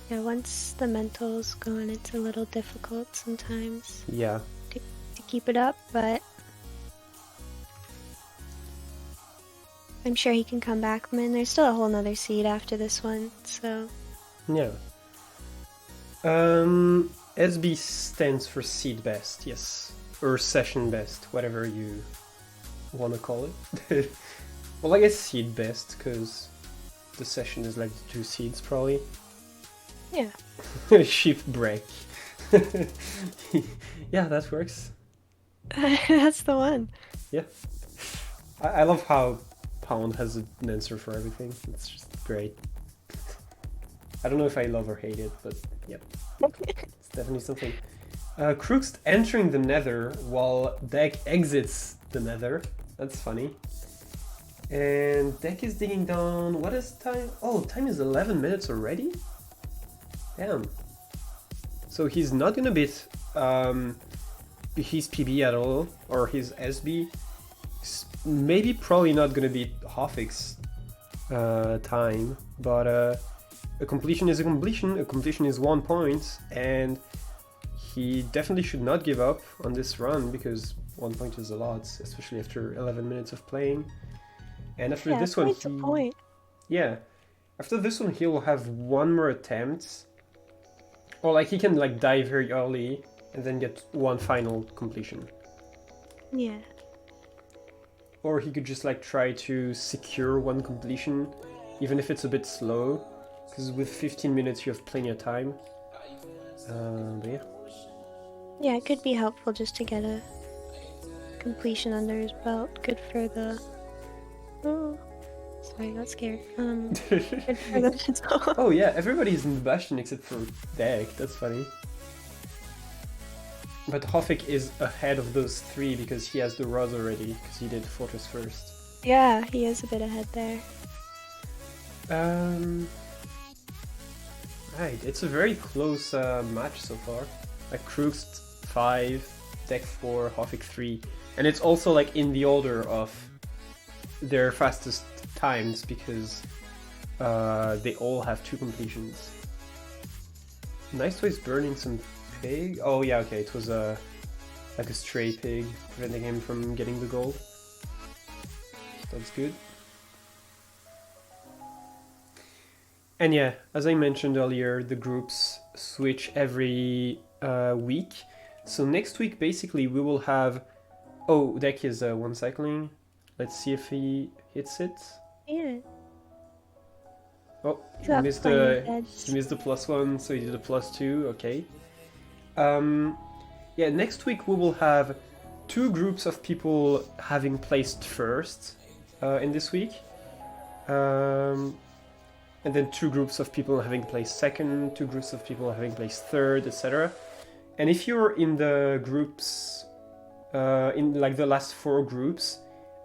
Yeah, once the mental's gone, it's a little difficult sometimes. Yeah. To keep it up, but I'm sure he can come back. I mean, there's still a whole nother seed after this one, so. Yeah. SB stands for seed best, yes. Or session best, whatever you want to call it. Well, I guess seed best, because the session is like the 2 seeds, probably. Yeah. Shift break. Yeah, that works. That's the one. Yeah. I love how Pound has an answer for everything. It's just great. I don't know if I love or hate it, but yep. It's definitely something. Crooks entering the nether while Deck exits the nether. That's funny. And Deck is digging down. What is time? Oh, time is 11 minutes already? Damn. So he's not gonna beat his PB at all, or his SB. Maybe probably not gonna beat Hofik's time, but a completion is a completion. A completion is 1 point, and he definitely should not give up on this run because 1 point is a lot, especially after 11 minutes of playing. And after this one, after this one, he will have 1 more attempt. Or like he can like die very early and then get 1 final completion. Yeah. Or he could just like try to secure 1 completion, even if it's a bit slow, because with 15 minutes you have plenty of time. But yeah. Yeah, it could be helpful just to get a completion under his belt. Good for the. Oh, sorry, I got scared. Good for the mental. Oh yeah, everybody's in the Bastion except for Deck. That's funny. But Hofik is ahead of those 3 because he has the Rod already, because he did Fortress first. Yeah, he is a bit ahead there. Right, it's a very close match so far. Like Crooks 5, Deck 4, Hofik 3. And it's also like in the order of their fastest times because they all have 2 completions. Nice Toy's burning some pig. Oh yeah, okay, it was like a stray pig preventing him from getting the gold. That's good. And yeah, as I mentioned earlier, the groups switch every week. So next week, basically, we will have... Oh, deck is one cycling. Let's see if he hits it. Yeah. Oh, He's he got missed plenty of the beds. he missed the +1, so he did a +2. Okay. Yeah, next week we will have 2 groups of people having placed first in this week. And then 2 groups of people having placed second, 2 groups of people having placed third, etc. And if you're in the groups, in like the last 4 groups,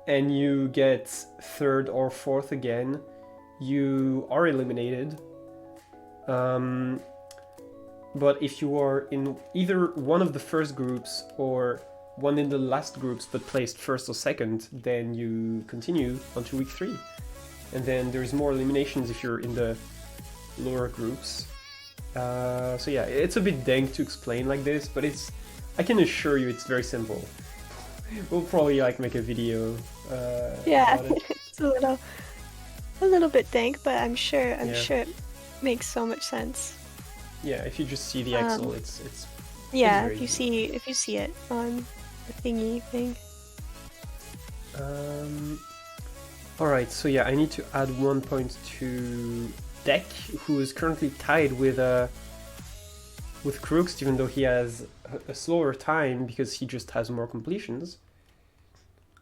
and you get third or fourth again, you are eliminated. But if you are in either one of the first groups or one in the last groups but placed first or second, then you continue onto week 3. And then there's more eliminations if you're in the lower groups. So yeah, it's a bit dank to explain like this, but I can assure you it's very simple. We'll probably like make a video Yeah, about it. it's a little bit dank, but I'm sure Yeah. it makes so much sense. Yeah, if you just see the Excel, it's Yeah, very if you easy. see it on the thingy thing. Alright, so yeah, I need to add 1 point to Deck, who is currently tied with Crooks, even though he has a slower time because he just has more completions.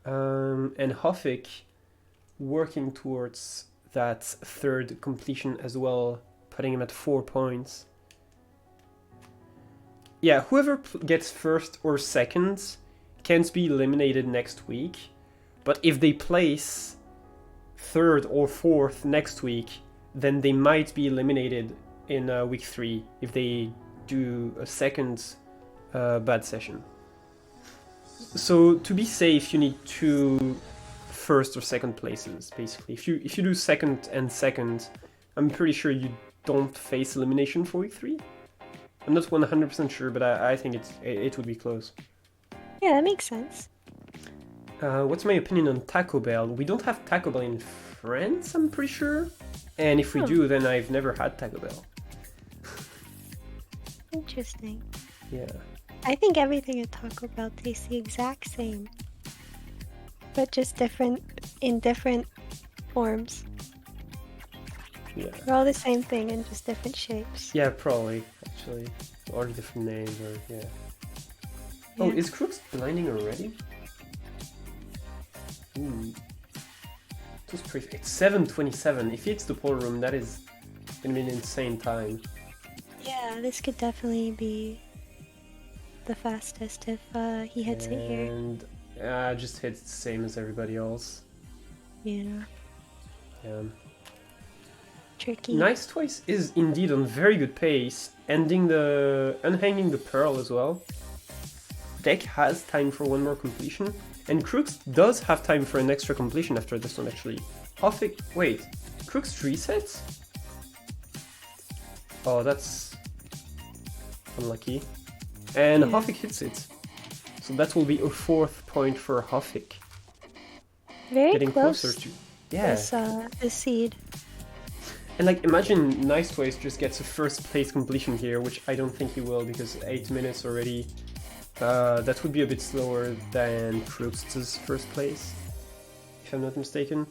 And Hofik working towards that 3rd completion as well, putting him at 4 points. Yeah, whoever gets first or second can't be eliminated next week, but if they place 3rd or 4th next week, then they might be eliminated in week 3 if they do a second bad session. So to be safe, you need 2 first or second places, basically. If you do second and second, I'm pretty sure you don't face elimination for week 3. I'm not 100% sure, but I think it would be close. Yeah, that makes sense. What's my opinion on Taco Bell? We don't have Taco Bell in France, I'm pretty sure. And if we do, then I've never had Taco Bell. Interesting. Yeah. I think everything at Taco Bell tastes the exact same, but just in different forms. Yeah. They're all the same thing in just different shapes. Yeah, probably, actually. Or different names, or yeah. Oh, Yeah. is Crooks blinding already? Ooh. It's 7:27. If he hits the pool room, that is gonna be an insane time. Yeah, this could definitely be the fastest if he hits it here. And just hits the same as everybody else. Yeah. Yeah. Tricky. Nice Twice is indeed on very good pace, unhanging the pearl as well. Deck has time for 1 more completion, and Crooks does have time for an extra completion after this one actually. Hofik, wait, Crooks resets? Oh, that's unlucky. And Hofik hits it. So that will be a 4th point for Hofik. Very Getting close closer to... Yeah. this seed. And like, imagine Nice Twice just gets a 1st place completion here, which I don't think he will because 8 minutes already. That would be a bit slower than Crooks' 1st place, if I'm not mistaken.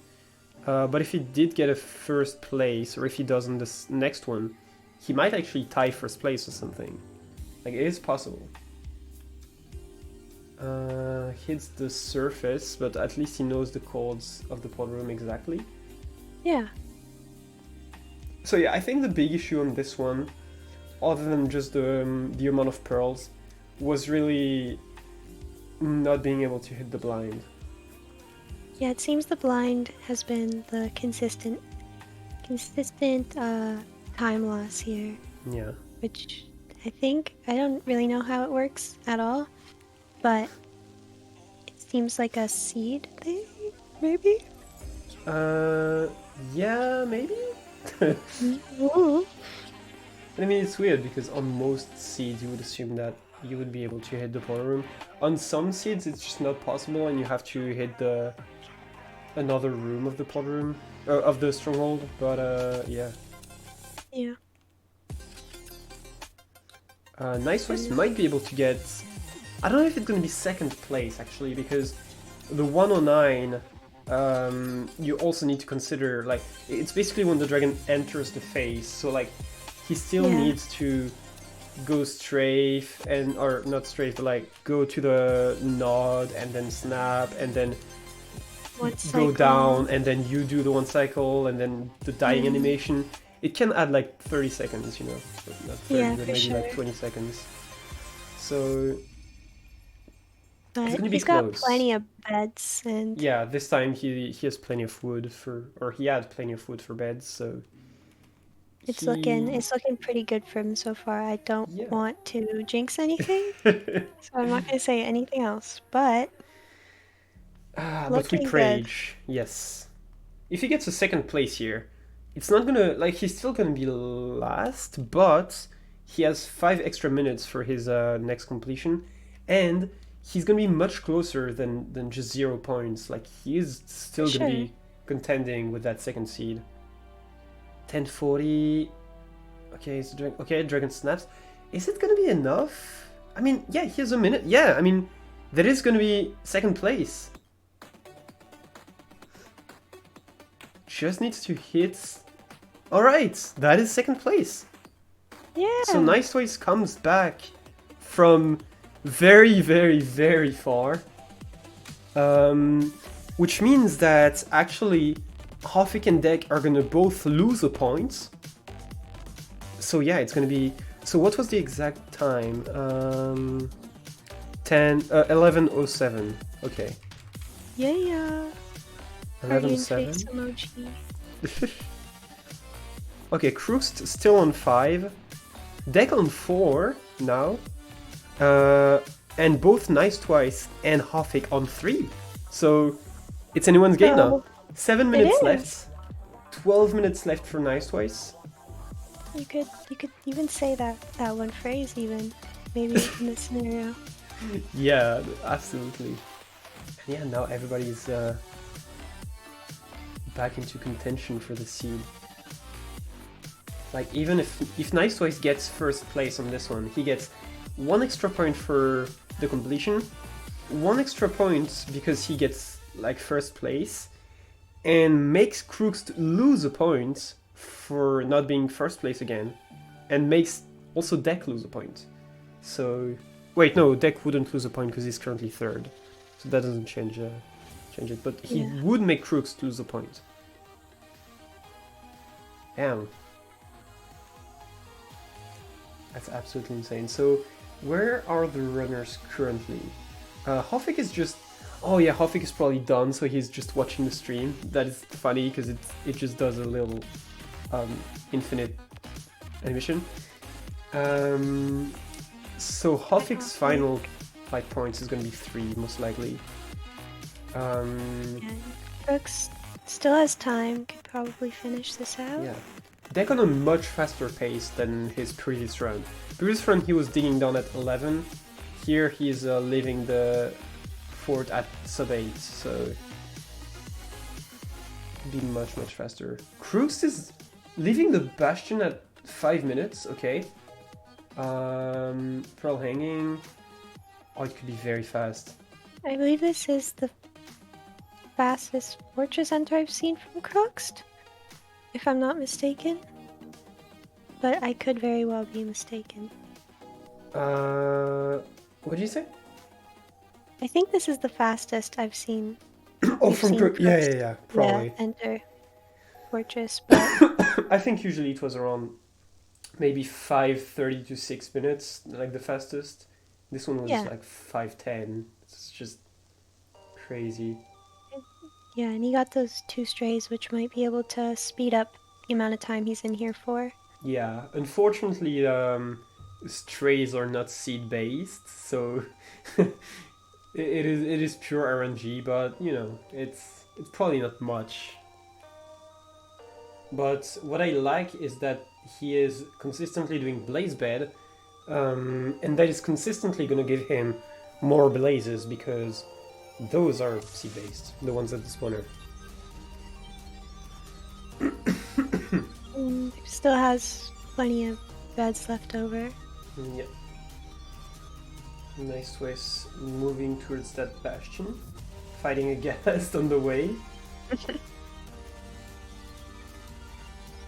But if he did get a 1st place, or if he does on this next one, he might actually tie 1st place or something. Like, it is possible. Hits the surface, but at least he knows the codes of the pod room exactly. Yeah. So yeah, I think the big issue on this one, other than just the amount of pearls, was really not being able to hit the blind. Yeah, it seems the blind has been the consistent time loss here. Yeah. Which I don't really know how it works at all, but it seems like a seed thing, maybe? Yeah, maybe? Ooh. I mean, it's weird because on most seeds you would assume that you would be able to hit the portal room. On some seeds it's just not possible and you have to hit another room of the portal room, of the stronghold, but yeah. Yeah. Nice Voice might be able to get... I don't know if it's going to be second place, actually, because the 109, you also need to consider, like, it's basically when the dragon enters the phase, so, like, he still needs to go strafe, and, or not strafe, but, like, go to the nod, and then snap, and then go down, and then you do the 1 cycle, and then the dying animation. It can add like 30 seconds, you know, not 30, but maybe like 20 seconds. So but it's gonna be he's close. got plenty of beds, and yeah, this time he has plenty of wood he had plenty of wood for beds, so it's looking pretty good for him so far. I don't want to jinx anything, so I'm not gonna say anything else. But but we prage, yes. If he gets a second place here, it's not gonna, like, he's still gonna be last, but he has 5 extra minutes for his next completion, and he's gonna be much closer than just 0 points. Like, he is still gonna be contending with that second seed. 1040. Okay, so Dragon snaps. Is it gonna be enough? I mean, yeah, he has a minute. Yeah, I mean, that is gonna be second place. Just needs to hit. Alright, that is second place. Yeah. So Nice Toys comes back from very, very, very far. Which means that actually Hofik and Deck are gonna both lose a point. So yeah, it's gonna be... So what was the exact time? 11:07. Okay. Yeah. 11:07. Emoji. Okay, Krust still on 5, Deck on 4 now, and both Nice Twice and Hofik on 3. So it's anyone's game now. 7 minutes left. 12 minutes left for Nice Twice. You could even say that one phrase even, maybe in this scenario. Yeah, absolutely. Yeah, now everybody's back into contention for the seed. Like, even if Nice Toys gets first place on this one, he gets 1 extra point for the completion, 1 extra point because he gets, like, first place, and makes Crooks lose a point for not being first place again, and makes also Deck lose a point. So, wait, no, Deck wouldn't lose a point because he's currently third, so that doesn't change it, but he would make Crooks lose a point. Damn. That's absolutely insane. So, where are the runners currently? Hofik is just... Oh yeah, Hofik is probably done, so he's just watching the stream. That is funny, because it just does a little infinite animation. So Hofik's final points is going to be 3, most likely. Brooks still has time, could probably finish this out. Yeah. Deck on a much faster pace than his previous run. Previous run he was digging down at 11. Here he's leaving the fort at sub 8, so be much faster. Crooks is leaving the bastion at 5 minutes. Okay. Pearl hanging. Oh, it could be very fast. I believe this is the fastest fortress enter I've seen from Crooks, if I'm not mistaken. But I could very well be mistaken. What did you say? I think this is the fastest I've seen. Oh, from Crooks. Yeah, probably. Yeah, enter fortress, but I think usually it was around maybe 5:30 to 6 minutes, like the fastest. This one was like 5:10. It's just crazy. Yeah, and he got those 2 strays, which might be able to speed up the amount of time he's in here for. Yeah, unfortunately, strays are not seed-based, so it is pure RNG. But you know, it's probably not much. But what I like is that he is consistently doing Blaze Bed, and that is consistently going to give him more blazes because those are seed-based, the ones at the spawner. Still has plenty of beds left over. Yeah. Nice Swiss moving towards that bastion, fighting a ghast on the way.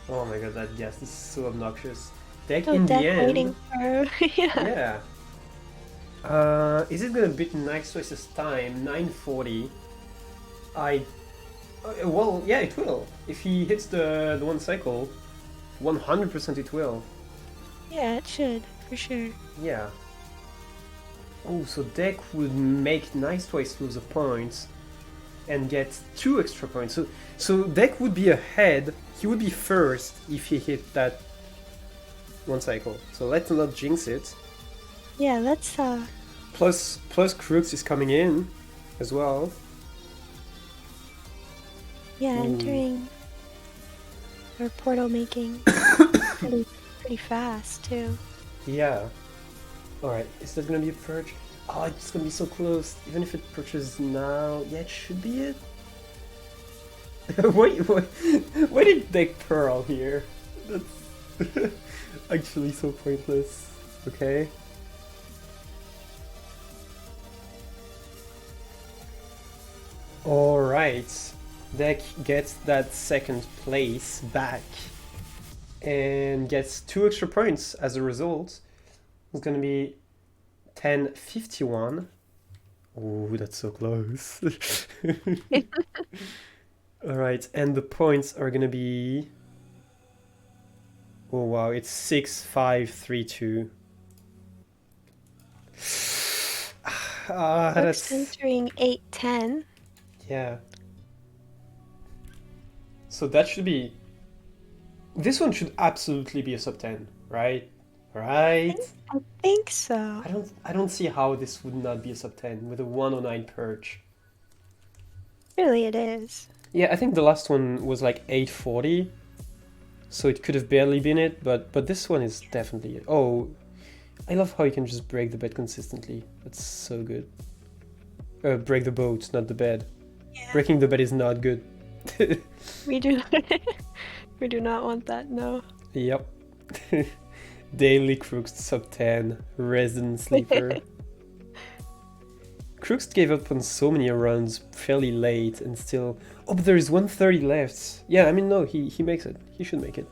Oh my god, that ghast is so obnoxious. Deck Oh, in the deck waiting end. for yeah. Yeah. Is it gonna beat Nice Swiss's time? 940. I. Well, yeah, it will. If he hits the one cycle, 100% it will. Yeah, it should, for sure. Yeah. Oh, so Deck would make Nice Twice lose a point and get 2 extra points. So Deck would be ahead. He would be first if he hit that one cycle. So let's not jinx it. Yeah, let's Plus Crooks is coming in as well. yeah, Ooh. entering or portal making pretty fast too. Yeah. Alright, is that gonna be a purge? Oh, it's gonna be so close. Even if it purges now, yeah, it should be it. Why did Deck Pearl here? That's actually so pointless. Okay. Alright. Deck gets that second place back and gets 2 extra points as a result. It's gonna be 1051. Oh, that's so close. Alright, and the points are gonna be. Oh wow, it's 6532. Crooks That's. entering 810. Yeah. So that should be. This one should absolutely be a sub 10, right? Right? I think so. I don't see how this would not be a sub 10 with a 109 perch. Really, it is. Yeah, I think the last one was like 840, so it could have barely been it, but this one is definitely it. Oh, I love how you can just break the bed consistently. That's so good. Break the boat, not the bed. Yeah. Breaking the bed is not good. We do we do not want that, no. Yep. Daily Crooks sub 10, resident sleeper. Crooks gave up on so many runs fairly late and still. Oh, but there is 130 left. Yeah, I mean, no, he makes it. He should make it.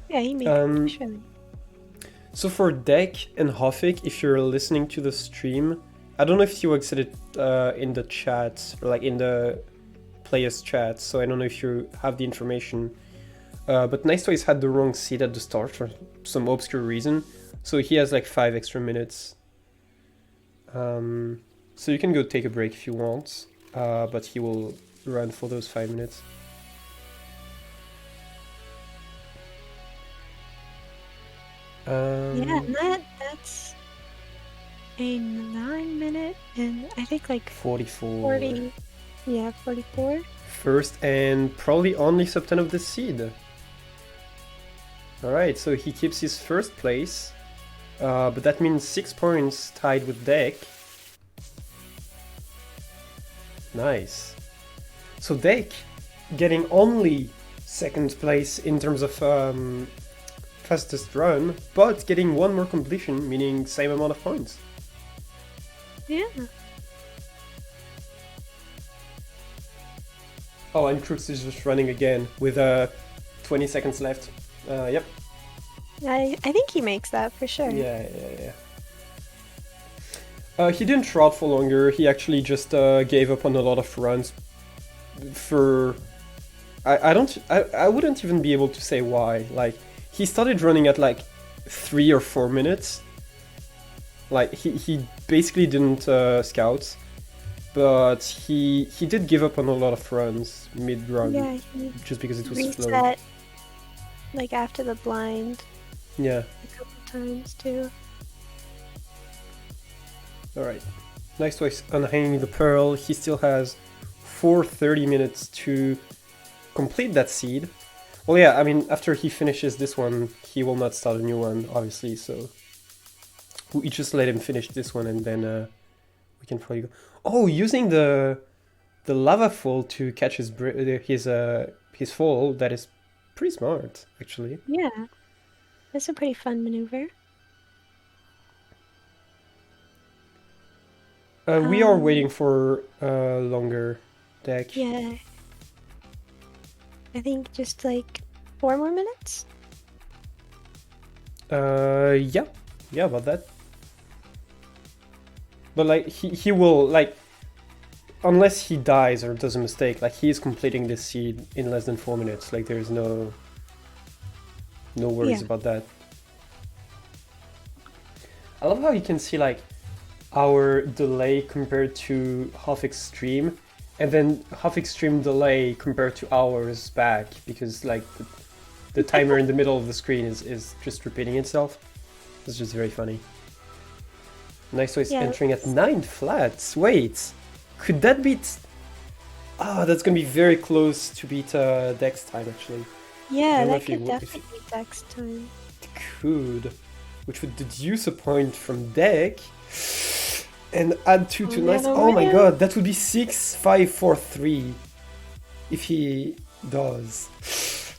Yeah, he made it, surely. So for Deck and Hofik, if you're listening to the stream, I don't know if you exited in the chat or like in the players chat, so I don't know if you have the information. But Nice Toys had the wrong seat at the start for some obscure reason, so he has like 5 extra minutes. So you can go take a break if you want, but he will run for those 5 minutes. Yeah, and that's a 9 minute and I think like 44. 40. Yeah, 44. First and probably only sub 10 of the seed. Alright, so he keeps his first place, but that means 6 points tied with Deck. Nice. So Deck getting only second place in terms of fastest run, but getting 1 more completion, meaning same amount of points. Yeah. Oh, and Crooks is just running again with 20 seconds left. Yep. I think he makes that for sure. Yeah. He didn't route for longer. He actually just gave up on a lot of runs. For I wouldn't even be able to say why. Like he started running at like 3 or 4 minutes. Like he basically didn't scout, but he did give up on a lot of runs mid run. Yeah, he just because it was reset slow. like after the blind Yeah. a couple times too. Alright. Nice Toys unhanging the pearl. He still has 430 minutes to complete that seed. Well, yeah, I mean, after he finishes this one, he will not start a new one, obviously, so we just let him finish this one and then we can probably go. Oh, using the lava fall to catch his fall, that is pretty smart, actually. Yeah. That's a pretty fun maneuver. We are waiting for a longer deck. Yeah. I think just like 4 more minutes? Yeah. Yeah, about that. But like he will like, unless he dies or does a mistake, like he's completing this seed in less than 4 minutes. Like there's no worries about that. I love how you can see like our delay compared to half extreme, and then half extreme delay compared to hours back, because like the timer in the middle of the screen is just repeating itself. It's just very funny. Nice Ways entering at 9 flats. Wait, could that beat? Oh, that's gonna be very close to beat Dex time actually. Yeah, that could definitely beat Dex time. It could, which would deduce a point from Deck and add 2 to Nice. Oh my god, that would be 6, 5, 4, 3 if he does.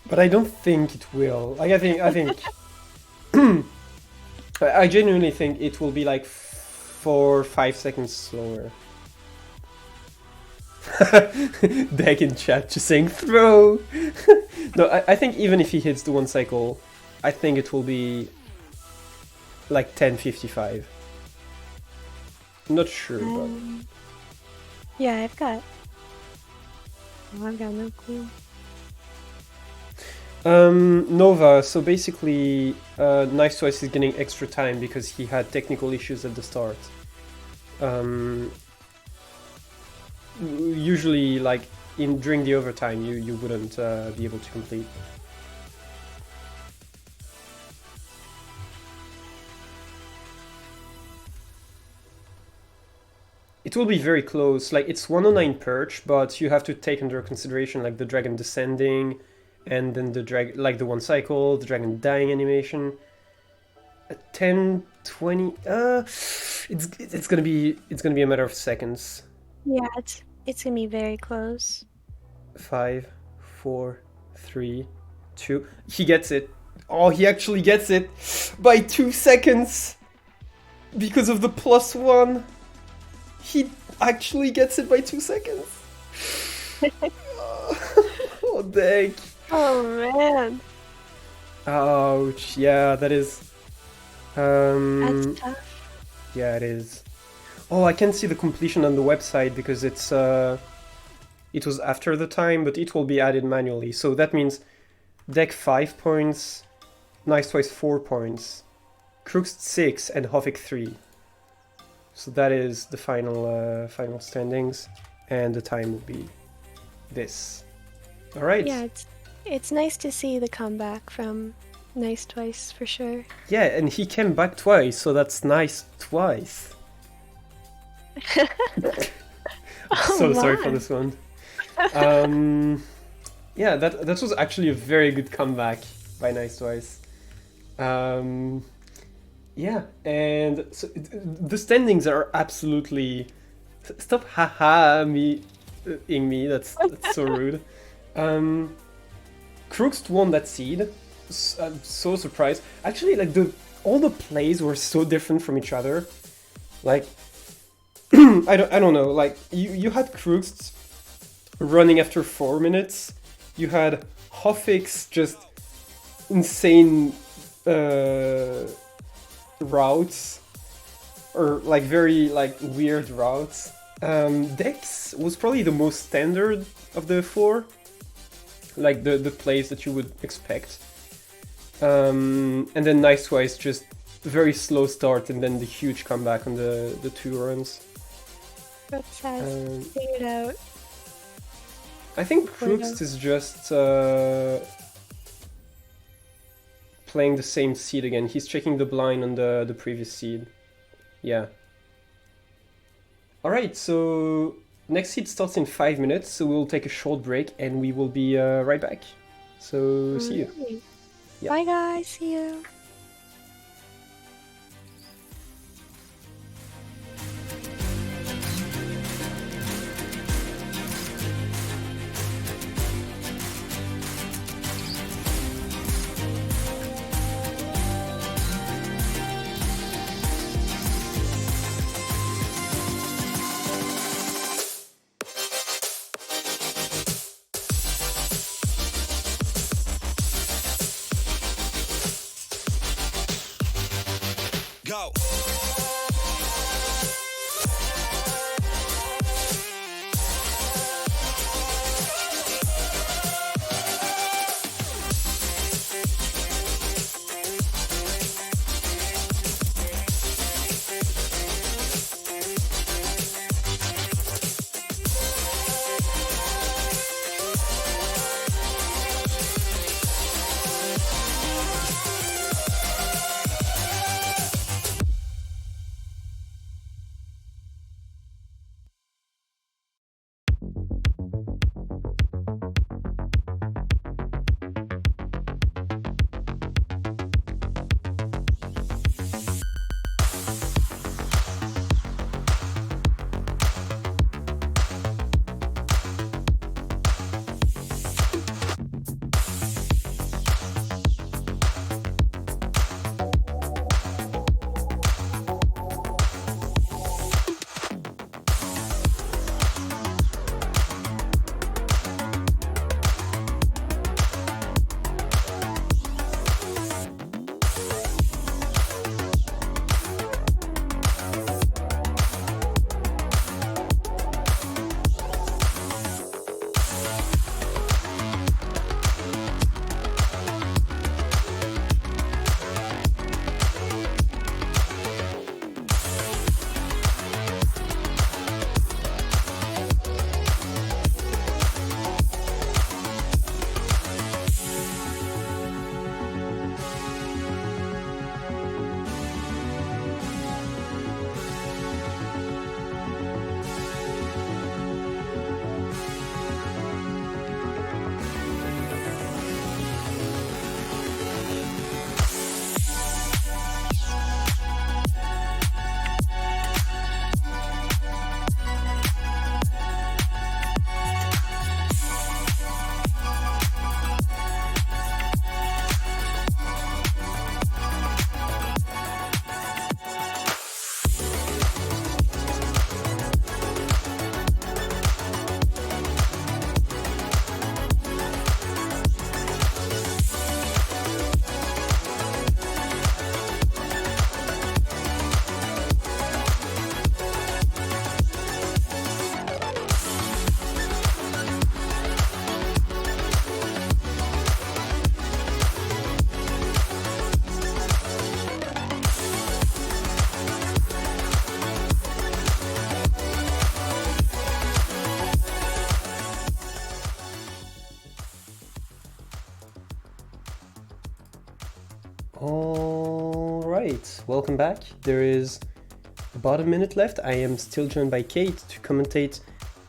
But I don't think it will. Like, I think I genuinely think it will be like 4 or 5 seconds slower. Deck in chat just saying throw. No, I think even if he hits the 1 cycle, I think it will be like 10:55. I'm not sure, but yeah, I've got no clue. Nova, so basically Nice Twice is getting extra time because he had technical issues at the start. Usually, like during the overtime, you wouldn't be able to complete. It will be very close. Like it's 109 perch, but you have to take under consideration like the dragon descending, and then the like the 1 cycle, the dragon dying animation. 10, 20. It's gonna be a matter of seconds. Yeah, it's gonna be very close. 5, 4, 3, 2. He gets it. Oh, he actually gets it by 2 seconds because of the +1. He actually gets it by 2 seconds. Oh, dang. Oh, man. Ouch. Yeah, that is... That's tough. Yeah, it is. Oh, I can see the completion on the website because it's... it was after the time, but it will be added manually. So that means Deck 5 points, Nice Twice 4 points, Crooks 6, and Hovik 3. So that is the final standings, and the time will be this. All right. Yeah, it's nice to see the comeback from Nice Twice for sure. Yeah, and he came back twice, so that's nice twice. So sorry for this one. Yeah, that was actually a very good comeback by Nice Twice. Yeah, and so the standings are absolutely... Stop ing me, that's so rude. Crooks won that seed. I'm so surprised. Actually, like all the plays were so different from each other. Like, I don't know. Like you had Crooks running after 4 minutes. You had Hoffix just insane routes, or like very like weird routes. Dex was probably the most standard of the 4, like the plays that you would expect. And then Nice Twice just very slow start and then the huge comeback on the 2 runs. Crooks has figured out. I think Crooks is just playing the same seed again. He's checking the blind on the previous seed. Yeah. Alright, so next seed starts in 5 minutes, so we'll take a short break and we will be right back. So see you. Yep. Bye guys, see you. All right, welcome back. There is about a minute left. I am still joined by Kate to commentate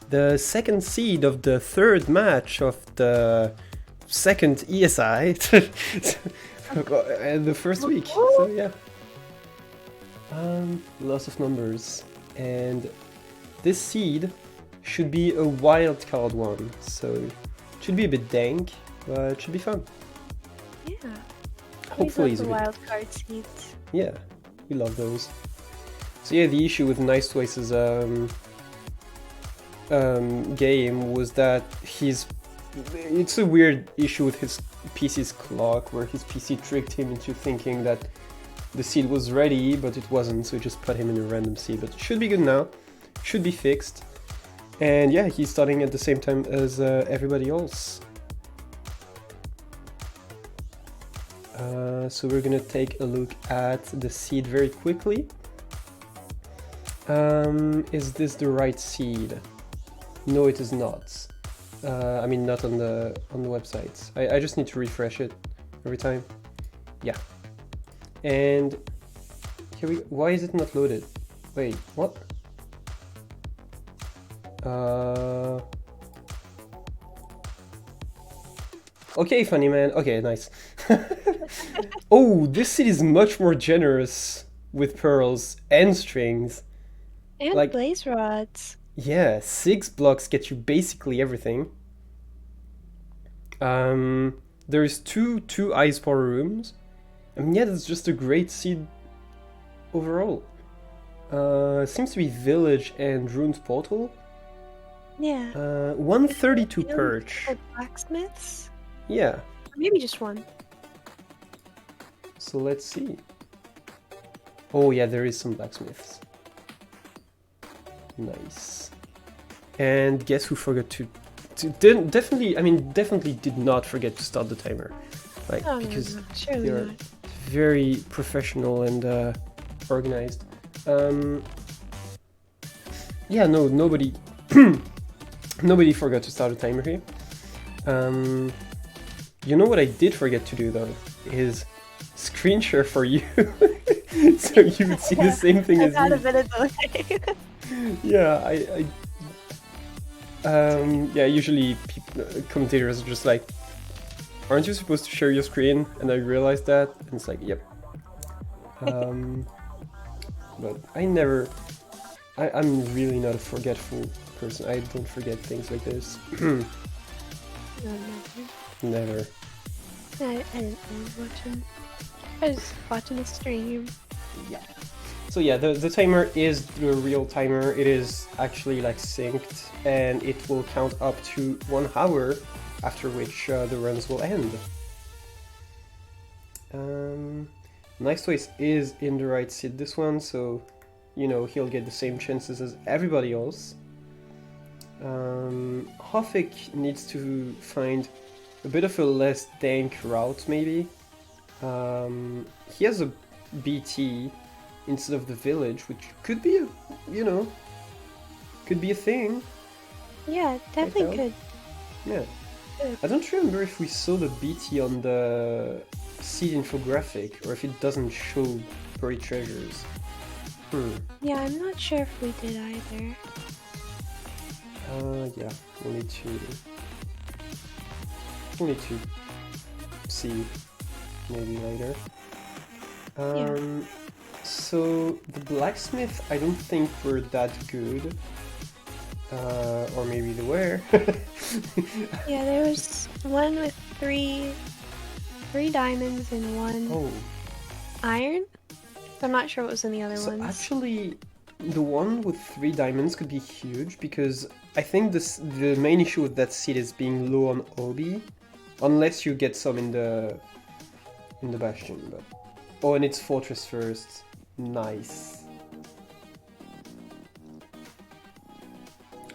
the second seed of the third match of the second ESI the first week. So yeah, lots of numbers, and this seed should be a wild card one, so it should be a bit dank, but it should be fun. Yeah. Hopefully the it's a bit... wild card seeds. Yeah, we love those. So yeah, the issue with Nice Twice's game was that it's a weird issue with his PC's clock, where his PC tricked him into thinking that the seed was ready, but it wasn't, so it just put him in a random seed. But it should be good now, should be fixed. And yeah, he's starting at the same time as everybody else. So we're gonna take a look at the seed very quickly. Is this the right seed? No, it is not. I mean, not on the website. I just need to refresh it every time. Yeah. And here we go. Why is it not loaded? Wait, what? Okay, funny man. Okay, nice. Oh, this seed is much more generous with pearls and strings. And Like- blaze rods. Yeah, 6 blocks get you basically everything. There's two ice power rooms. I mean, yeah, that's just a great seed overall. Seems to be village and runes portal. Yeah. 132 You know, perch. for blacksmiths? Yeah. Or maybe just one. So let's see. Oh yeah, there is some blacksmiths. Nice. And guess who forgot to definitely did not forget to start the timer. Like, Oh, because no, surely they're not. very professional and organized. Yeah, no, nobody nobody forgot to start a timer here. You know what I did forget to do though is screen share for you, so you would see the same thing as I've had me. a bit of delay. Yeah, yeah, usually commentators are just like, aren't you supposed to share your screen? And I realized that, and it's like, yep. But I'm really not a forgetful person. I don't forget things like this. No, Never. I didn't was watching. I was watching a stream. Yeah. So yeah, the timer is the real timer. It is actually like synced, and it will count up to 1 hour, after which the runs will end. Nice Toys is in the right seat this one, so you know he'll get the same chances as everybody else. Hofik needs to find a bit of a less dank route, maybe. He has a BT instead of the village, which could be could be a thing. Yeah, definitely could. Yeah. Good. I don't remember if we saw the BT on the seed infographic, or if it doesn't show buried treasures. Yeah, I'm not sure if we did either. Yeah, we'll need to see maybe later. So the blacksmith, I don't think were that good. Or maybe they were. Yeah, there was one with three diamonds and one Oh, iron. I'm not sure what was in the other so ones. actually, the one with 3 diamonds could be huge, because I think the main issue with that seed is being low on Obi, unless you get some in the bastion. But oh, and it's fortress first. Nice.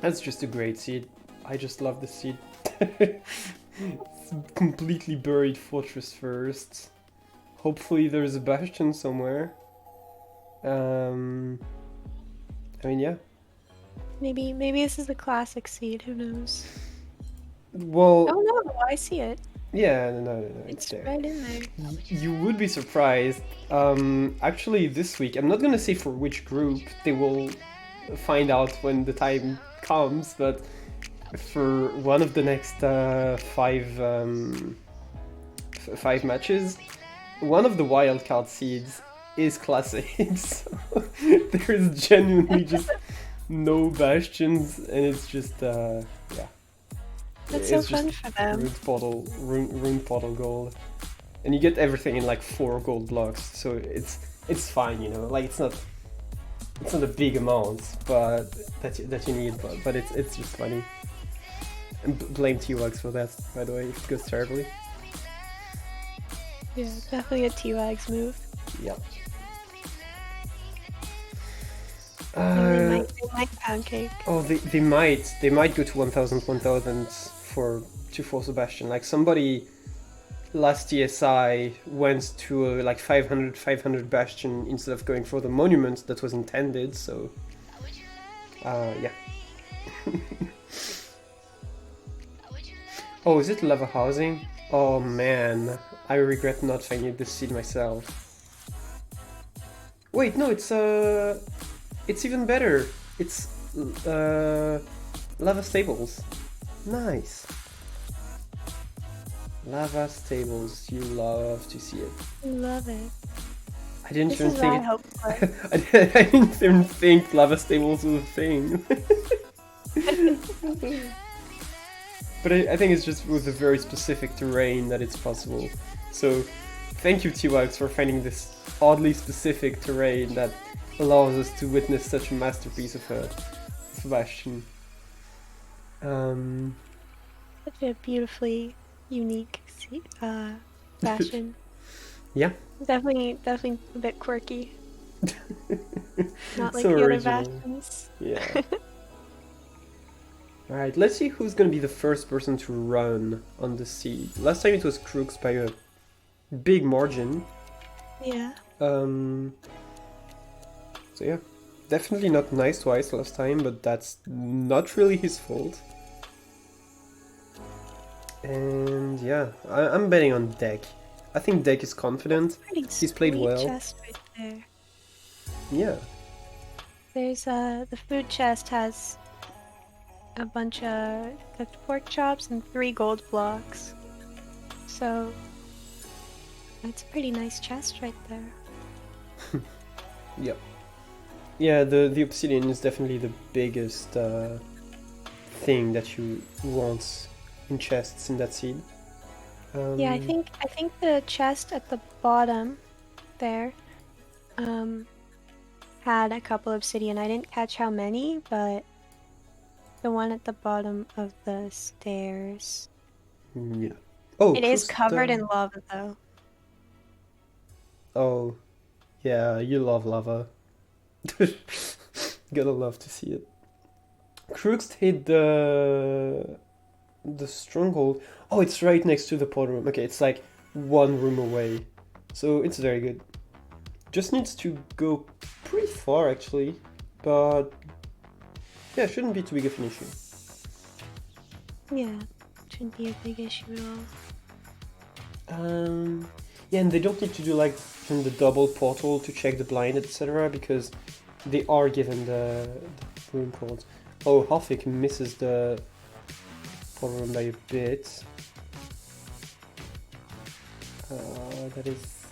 That's just a great seed. I just love the seed. It's completely buried fortress first. Hopefully there's a bastion somewhere. I mean, yeah. Maybe this is a classic seed. Who knows? Well, Oh no, I see it. Yeah, no, it's It's there. right in there. You would be surprised. Actually, this week, I'm not gonna say for which group, they will find out when the time comes, but for one of the next five matches, one of the wildcard seeds is classic. So there is genuinely just no bastions, and it's just yeah, That's so it's just fun for them. rune portal gold, and you get everything in like 4 gold blocks, so it's fine, you know, like it's not a big amount, but that you need, but it's just funny. And blame T-Wags for that, by the way, if it goes terribly. Yeah, definitely a T-Wags move. Yep. They might pound cake. Oh, they might go to 1000 to force a bastion. Like somebody last ESI went to like 500 bastion instead of going for the monument that was intended. So, yeah. Oh, is it lava housing? Oh man, I regret not finding this seed myself. Wait, no, it's even better. It's lava stables. Nice. Lava stables. You love to see it. Love it. I didn't This even is what I think hope for. I didn't even think lava stables was a thing. But I think it's just with a very specific terrain that it's possible. So thank you, T-Wags, for finding this oddly specific terrain that allows us to witness such a masterpiece of a bastion. Such a beautifully unique bastion. Yeah. Definitely a bit quirky. Not like So the other original. bastions. Yeah. Alright, let's see who's gonna be the first person to run on the seed. Last time it was Crooks by a big margin. Yeah. So yeah, definitely not nice twice last time, but that's not really his fault. And yeah, I'm betting on Deck. I think Deck is confident. He's played well. Chest right there. Yeah. There's the food chest has a bunch of cooked pork chops and 3 gold blocks. So that's a pretty nice chest right there. Yep. Yeah, the obsidian is definitely the biggest thing that you want in chests in that seed. Yeah, I think the chest at the bottom there had a couple obsidian. I didn't catch how many, but the one at the bottom of the stairs. Yeah. Oh, it is covered in lava though. Oh, yeah, you love lava. Gotta love to see it. Crooks hit the stronghold. Oh, it's right next to the pod room. Okay, it's like 1 room away. So it's very good. Just needs to go pretty far actually. But yeah, shouldn't be too big of an issue. Yeah, shouldn't be a big issue at all. Yeah, and they don't need to do like from the double portal to check the blind, etc. because they are given the room codes. Oh, Hofik misses the portal room by a bit. That is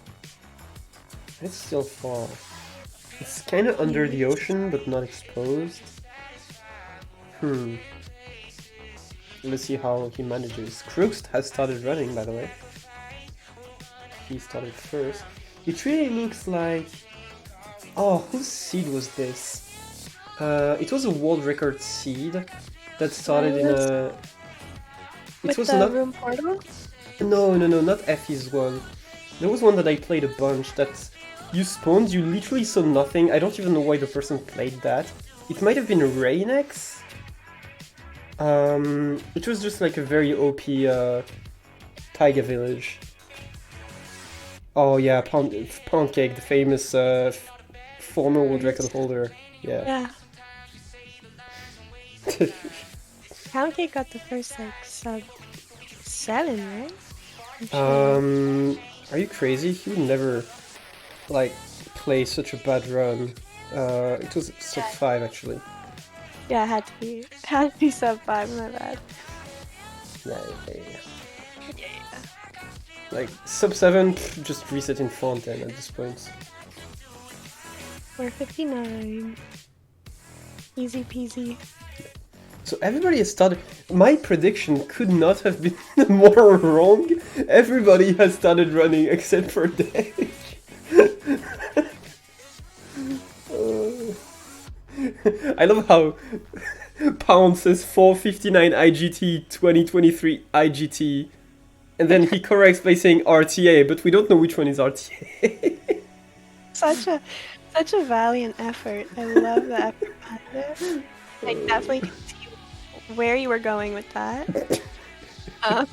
still far. It's kind of under the ocean, but not exposed. Let's see how he manages. Crooks has started running, by the way. He started first. It really looks like... Oh, whose seed was this? It was a world record seed that started in a... It was not room portal? No, not Effie's one. There was one that I played a bunch that you spawned, you literally saw nothing. I don't even know why the person played that. It might have been Raynex. It was just like a very OP Taiga village. Oh yeah, Poundcake, the famous former world record holder. Yeah. Poundcake got the first like sub 7, right? I'm sure. Are you crazy? He would never, like, play such a bad run. It was sub 5 actually. Yeah, it had to be sub 5, my bad. Yeah. Like, sub 7, just reset in font then at this point. 459. Easy peasy. So everybody has started. My prediction could not have been more wrong. Everybody has started running except for Dave. I love how Pound says 459 IGT 2023 IGT, and then he corrects by saying RTA, but we don't know which one is RTA. Such a valiant effort. I love the effort behind it. I definitely can see where you were going with that. And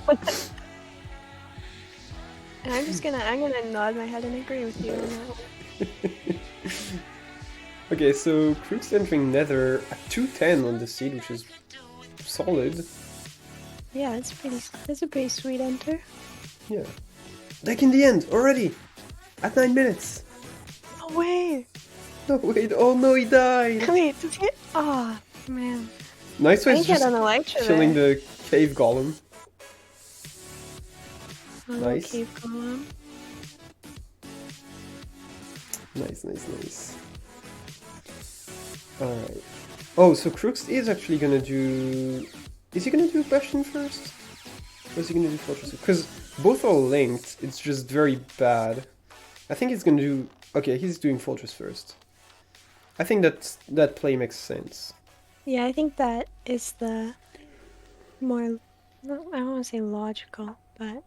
I'm gonna nod my head and agree with you on that one. Okay, so Crooks entering Nether at 210 on the seed, which is solid. Yeah, that's a pretty sweet enter. Yeah. Deck in the end, already! At 9 minutes! No way! No, wait, oh no, he died! Wait, did he? Oh, man. Nice way I is think just on Elytra killing there. the cave golem. Nice. Cave golem. Nice. Alright. Oh, so Crooks is actually gonna do... Is he gonna do Bastion first? Or is he gonna do Fortress? Because both are linked, it's just very bad. I think he's gonna do... Okay, he's doing Fortress first. I think that play makes sense. Yeah, I think that is the more... I don't want to say logical, but...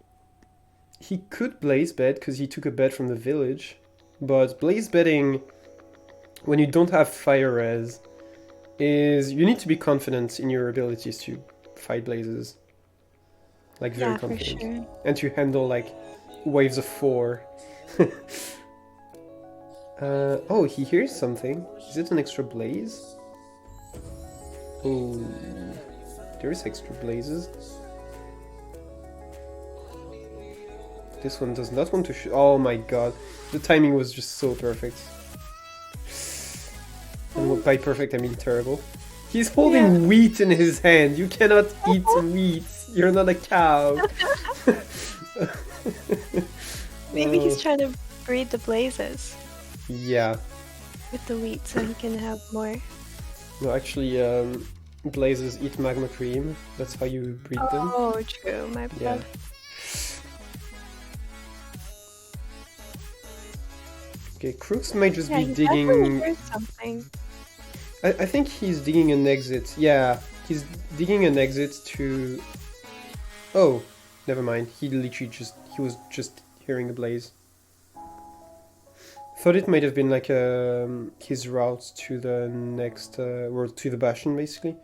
He could Blaze Bet, because he took a bet from the village. But Blaze Betting, when you don't have Fire Res, is you need to be confident in your abilities to fight blazes. Like, very confident. For sure. And to handle, like, waves of 4. Oh, he hears something. Is it an extra blaze? Oh, there is extra blazes. This one does not want to shoot. Oh my god, the timing was just so perfect. And by perfect, I mean terrible. He's holding wheat in his hand. You cannot eat wheat. You're not a cow. Maybe he's trying to breed the blazes. Yeah. With the wheat so he can have more. No, actually, blazes eat magma cream. That's how you breed them. Oh, true. My bad. Yeah. Okay, Crooks might just be digging... Heard something. I think he's digging an exit. Yeah, he's digging an exit to... Oh, never mind. He literally he was just hearing a blaze. Thought it might have been like his route to the next world, to the Bastion, basically.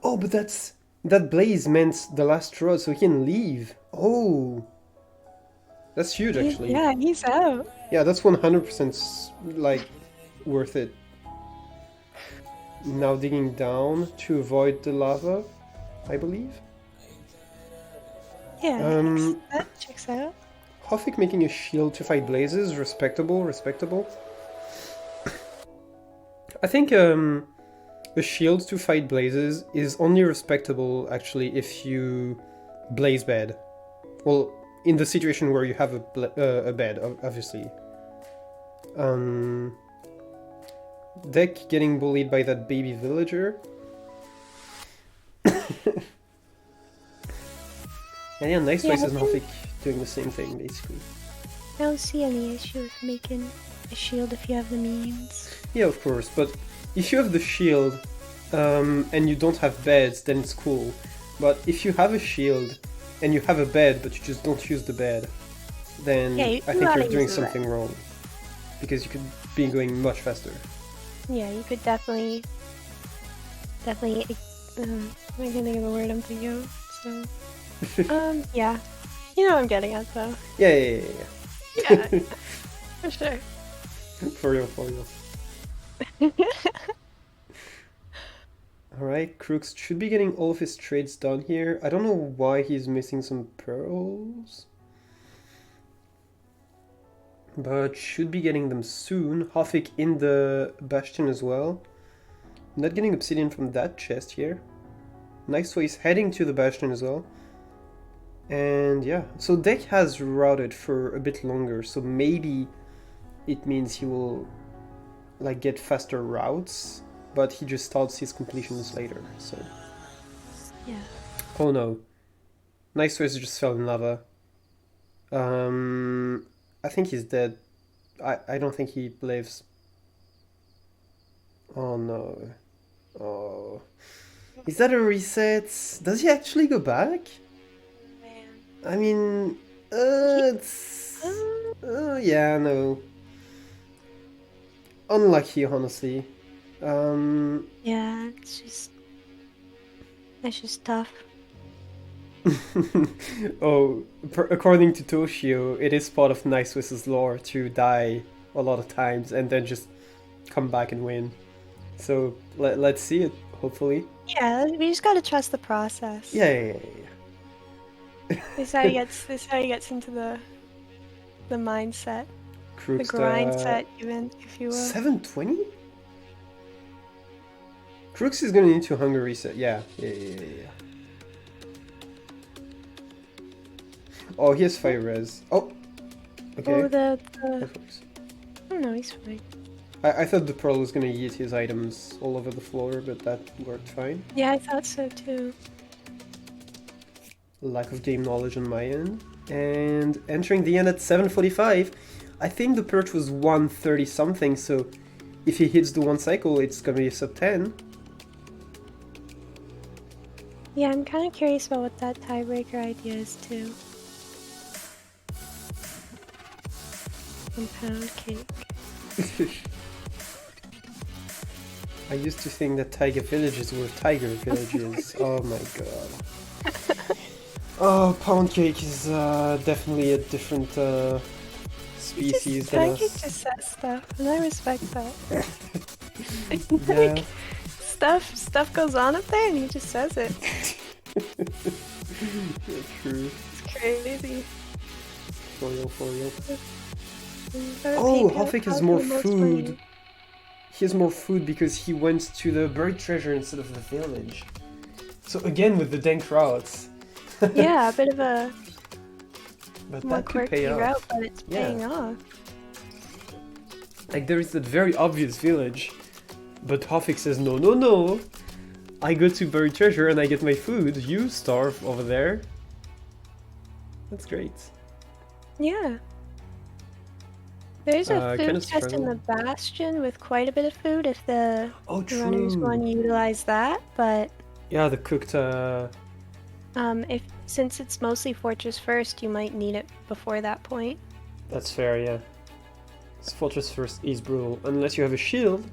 Oh, but that blaze meant the last road, so he can leave. Oh, that's huge, actually. Yeah, he's out. Yeah, that's 100% like worth it. Now digging down to avoid the lava, I believe. Yeah, that checks out. Hofik making a shield to fight blazes, respectable. I think a shield to fight blazes is only respectable, actually, if you blaze bed. Well, in the situation where you have a bed, obviously. Deck getting bullied by that baby villager. And yeah, nice choices, Hofik doing the same thing, basically. I don't see any issue with making a shield if you have the means. Yeah, of course, but if you have the shield and you don't have beds, then it's cool. But if you have a shield and you have a bed, but you just don't use the bed, then I think you're doing something wrong. Because you could be going much faster. Yeah, you could definitely, I can't think of the word I'm thinking of, so... yeah. You know what I'm getting at, though. Yeah. Yeah, for sure. For real. Alright, Crooks should be getting all of his trades done here. I don't know why he's missing some pearls, but should be getting them soon. Hofik in the Bastion as well. Not getting obsidian from that chest here. Nice way, he's heading to the Bastion as well. And yeah, so Deck has routed for a bit longer, so maybe it means he will like get faster routes, but he just starts his completions later, so. Yeah. Oh no. Nice Ways just fell in lava. I think he's dead. I don't think he lives. Oh no. Oh. Is that a reset? Does he actually go back? Man. I mean, it's... yeah, no. Unlucky, honestly. Yeah, it's just tough. Oh, according to Toshio, it is part of Nice Swiss's lore to die a lot of times and then just come back and win. So let's see it, hopefully. Yeah, we just gotta trust the process. Yeah. This is how he gets into the mindset. Crooks, the grind set, even, if you will. 720? Crooks is gonna need to hunger reset. Yeah. Oh, he has fire res. Oh! Okay. Oh, That works. Oh no, he's fine. I thought the Pearl was gonna yeet his items all over the floor, but that worked fine. Yeah, I thought so too. Lack of game knowledge on my end. And entering the end at 7:45. I think the perch was 130 something, so if he hits the one cycle, it's gonna be a sub 10. Yeah, I'm kind of curious about what that tiebreaker idea is too. Pound cake. I used to think that tiger villages were tiger villages. Oh my god. Oh, pound cake is definitely a different species than Pancake us. just says stuff, and I respect that. Yeah. Like, stuff goes on up there, and he just says it. Yeah, true. It's crazy. For real. But Oh, Pink Hofik has has more the most food. money. He has more food because he went to the buried treasure instead of the village. So again with the dank routes. Yeah, a bit of a But more that could quirky pay off. route, but it's Yeah. paying off. Like there is that very obvious village, but Hofik says no. I go to buried treasure and I get my food. You starve over there. That's great. Yeah. There's a Kinda food chest in the struggle. Bastion with quite a bit of food if the Oh, runners want true. to utilize that, but Yeah, the cooked. if since it's mostly Fortress first, you might need it before that point. That's fair, yeah. So Fortress first is brutal, unless you have a shield,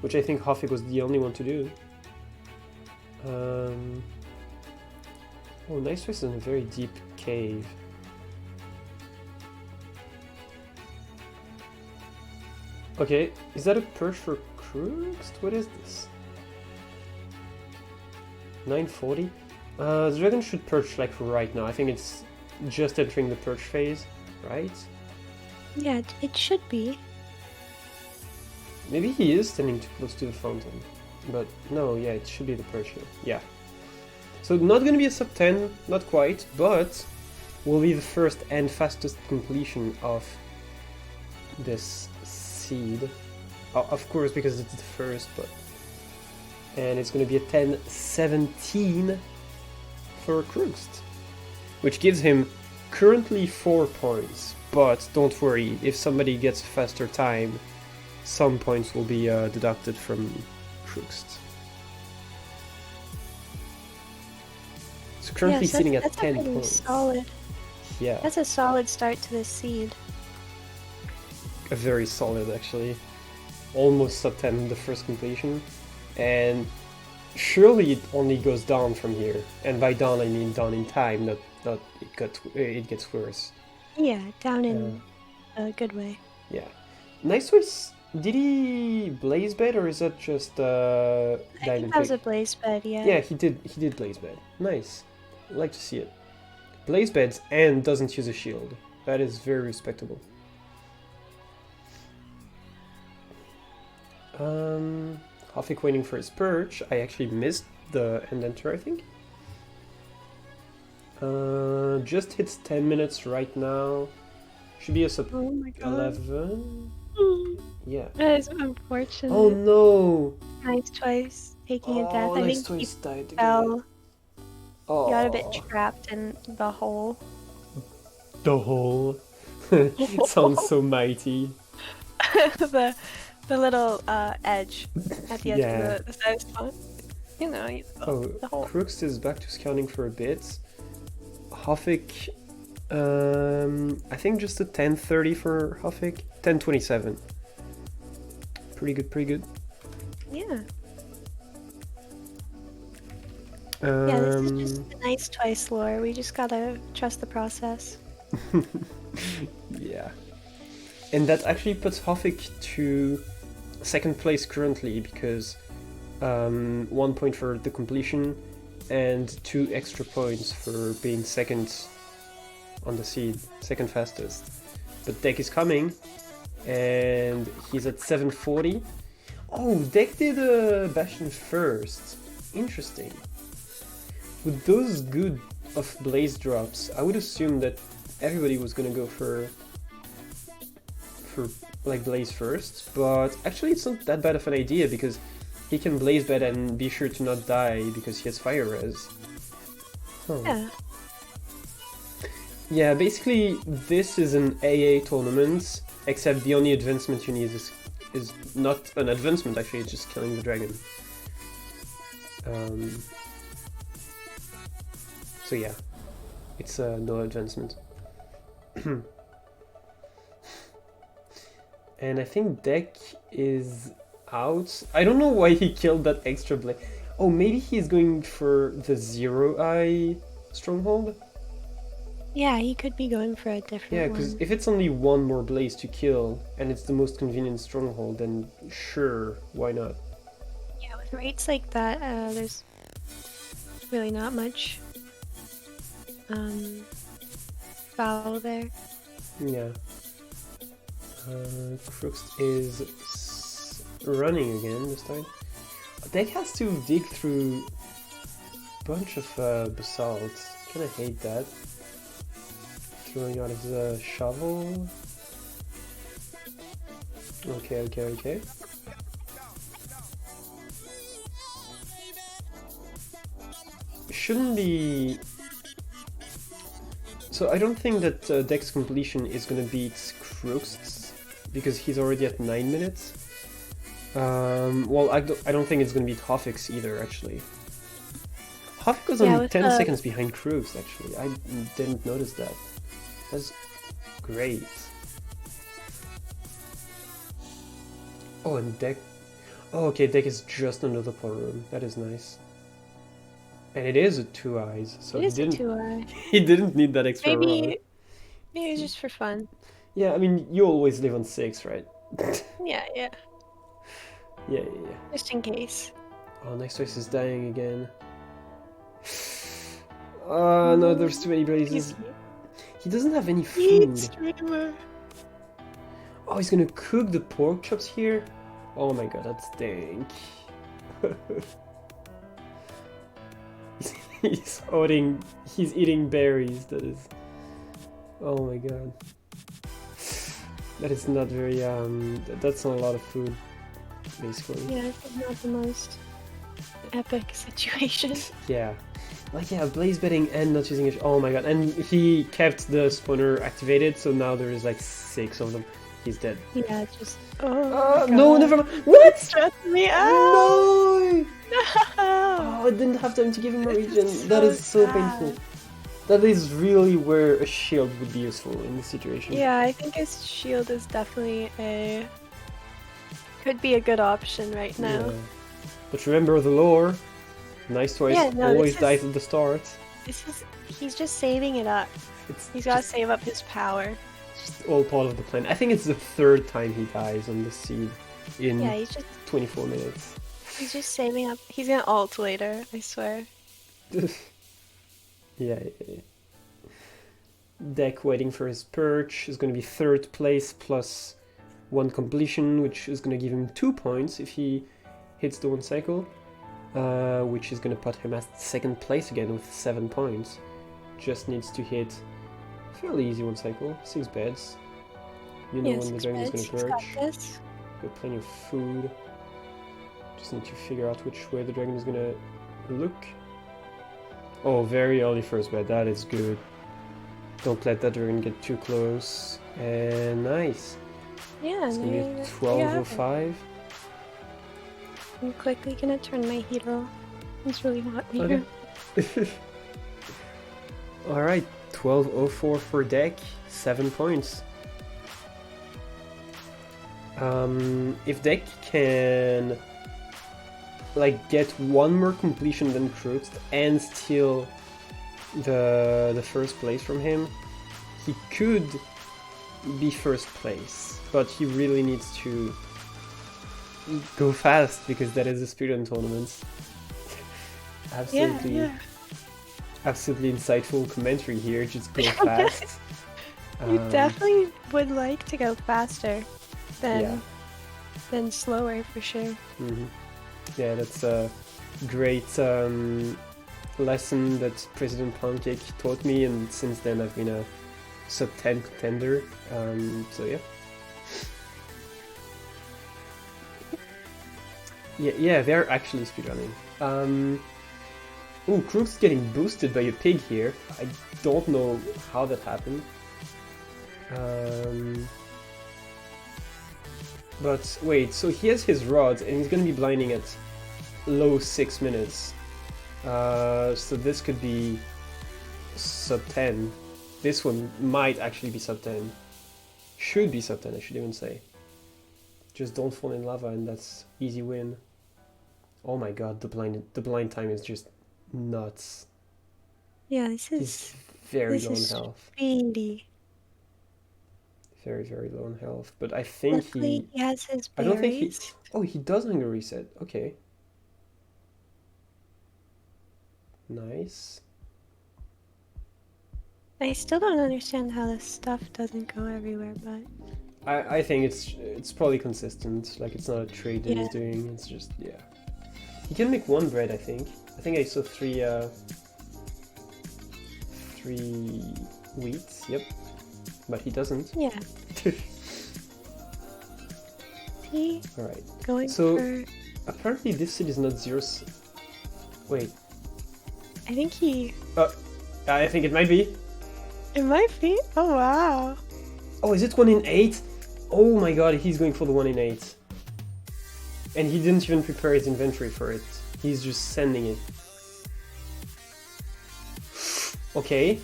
which I think Hofik was the only one to do. Oh, Nice Ways is in a very deep cave. Okay, is that a perch for Crooks? What is this? 940? The dragon should perch like right now. I think it's just entering the perch phase, right? Yeah, it should be. Maybe he is standing too close to the fountain. But no, yeah, it should be the perch here. Yeah. So not gonna be a sub 10, not quite, but will be the first and fastest completion of this seed. Of course, because it's the first, but... And it's gonna be a 10-17 for Krugst, which gives him currently 4 points. But don't worry, if somebody gets a faster time, some points will be deducted from Krugst. So currently Yes, sitting at that's 10 a pretty points. solid. Yeah, That's a solid start to this seed. a very solid actually. Almost sub 10 the first completion. And surely it only goes down from here. And by down I mean down in time, not it gets worse. Yeah, down in a good way. Yeah. Nice Ways Did he blaze bed or is that just I dive think and that was a pick? blaze bed, yeah. Yeah, he did blaze bed. Nice. I like to see it. Blaze beds and doesn't use a shield. That is very respectable. Hofik waiting for his perch. I actually missed the end enter, I think. Just hits 10 minutes right now. Should be a sub Oh my god. 11. Yeah. That is unfortunate. Oh no! Nice twice taking a death. Oh, I nice think twice he died again. fell. Oh. He got a bit trapped in the hole. The hole. Sounds so mighty. the little edge at the edge Yeah. of the side spawn. You know, Oh, the hole. Crooks is back to scouting for a bit. Hofik, I think just a 10:30 for Hofik. 10:27. Pretty good, pretty good. Yeah. Yeah, this is just a nice twice lore. We just gotta trust the process. Yeah. And that actually puts Hofik to second place currently because 1 point for the completion and 2 extra points for being second on the seed, second fastest. But Deck is coming and he's at 740. Oh, Deck did a Bastion first. Interesting. With those good of Blaze drops, I would assume that everybody was gonna go for like Blaze first, but actually it's not that bad of an idea because he can Blaze bed and be sure to not die because he has Fire Res. Huh. Yeah. Yeah, basically this is an AA tournament, except the only advancement you need is not an advancement, actually, it's just killing the dragon. So yeah, it's no advancement. And I think Deck is out. I don't know why he killed that extra blade. Oh, maybe he's going for the Zero Eye Stronghold? Yeah, he could be going for a different Yeah, one. because if it's only one more blaze to kill, and it's the most convenient stronghold, then sure, why not? Yeah, with rates like that, there's really not much foul there. Yeah. Crooks is running again this time. Deck has to dig through a bunch of basalt. Kinda hate that. Throwing out his shovel. Okay. Shouldn't be... So I don't think that Deck's completion is gonna beat Crooks because he's already at 9 minutes. Well, I don't think it's gonna beat Hofik's either, actually. Hofik was only 10 seconds behind Crooks, actually. I didn't notice that. That's great. Oh, and Deck... Oh, okay, Deck is just under the pool room. That is nice. And it is a 2 eyes, so It is a 2-eye. he didn't need that extra roll. Maybe it's just for fun. Yeah, I mean, you always live on 6, right? Yeah. Yeah. Just in case. Oh, Next Choice is dying again. Oh, no, there's too many blazes. He doesn't have any food. Oh, he's gonna cook the pork chops here? Oh my god, that's dank. He's eating berries, that is... Oh my god. That is not very, that's not a lot of food, basically. Yeah, it's not the most epic situation. Yeah. Like, yeah, blaze betting and not using it. Oh my god, and he kept the spawner activated, so now there is like 6 of them. He's dead. Yeah, just... Oh, no, never mind. What? Stressed me out! No! No! Oh, I didn't have time to give him a regen. So that is so sad. painful. That is really where a shield would be useful in this situation. Yeah, I think his shield is definitely could be a good option right now. Yeah. But remember the lore. Nice Twice always dies at the start. He's just saving it up. He's gotta save up his power. It's just all part of the plan. I think it's the 3rd time he dies on the seed. in Yeah, 24 minutes. he's just saving up. He's gonna ult later, I swear. Yeah. Deck waiting for his perch is going to be 3rd place plus 1 completion, which is going to give him 2 points if he hits the 1 cycle, which is going to put him at 2nd place again with 7 points. Just needs to hit fairly easy 1 cycle, 6 beds. You know when the dragon is going to perch. Got plenty of food. Just need to figure out which way the dragon is going to look. Oh, very early first bed, that is good. Don't let that dragon get too close. And nice. Yeah, It's gonna be 12:05. I'm quickly gonna turn my heater off. It's really hot in here. Okay. Alright, 12:04 for deck, 7 points. If deck can like get 1 more completion than Crux and steal the first place from him, he could be 1st place, but he really needs to go fast because that is a speedrun tournament. Absolutely, absolutely insightful commentary here. Just go fast. You definitely would like to go faster than slower for sure. Yeah, that's a great lesson that President Pancake taught me, and since then I've been a sub 10 contender. So yeah. Yeah, they're actually speedrunning. Ooh, Crook's getting boosted by a pig here. I don't know how that happened. But wait, so he has his rods and he's gonna be blinding at low 6 minutes. So this could be sub 10. This one might actually be sub 10. Should be sub 10, I should even say. Just don't fall in lava and that's easy win. Oh my god, the blind time is just nuts. Yeah, this is He's very low in health. Speedy. Very, very low in health. But I think Luckily, he has his berries. I don't think he... Oh, he does hunger reset. Okay. Nice. I still don't understand how this stuff doesn't go everywhere, but... I think it's probably consistent. Like, it's not a trade that he's doing. It's just, yeah. He can make 1 bread, I think. I think I saw 3 wheats. Yep. But he doesn't. Yeah. He Alright. going so, for... apparently this seed is not 0... Wait. I think he... I think it might be. It might be? Oh, wow. Oh, is it 1 in 8? Oh my god, he's going for the 1 in 8. And he didn't even prepare his inventory for it. He's just sending it. Okay.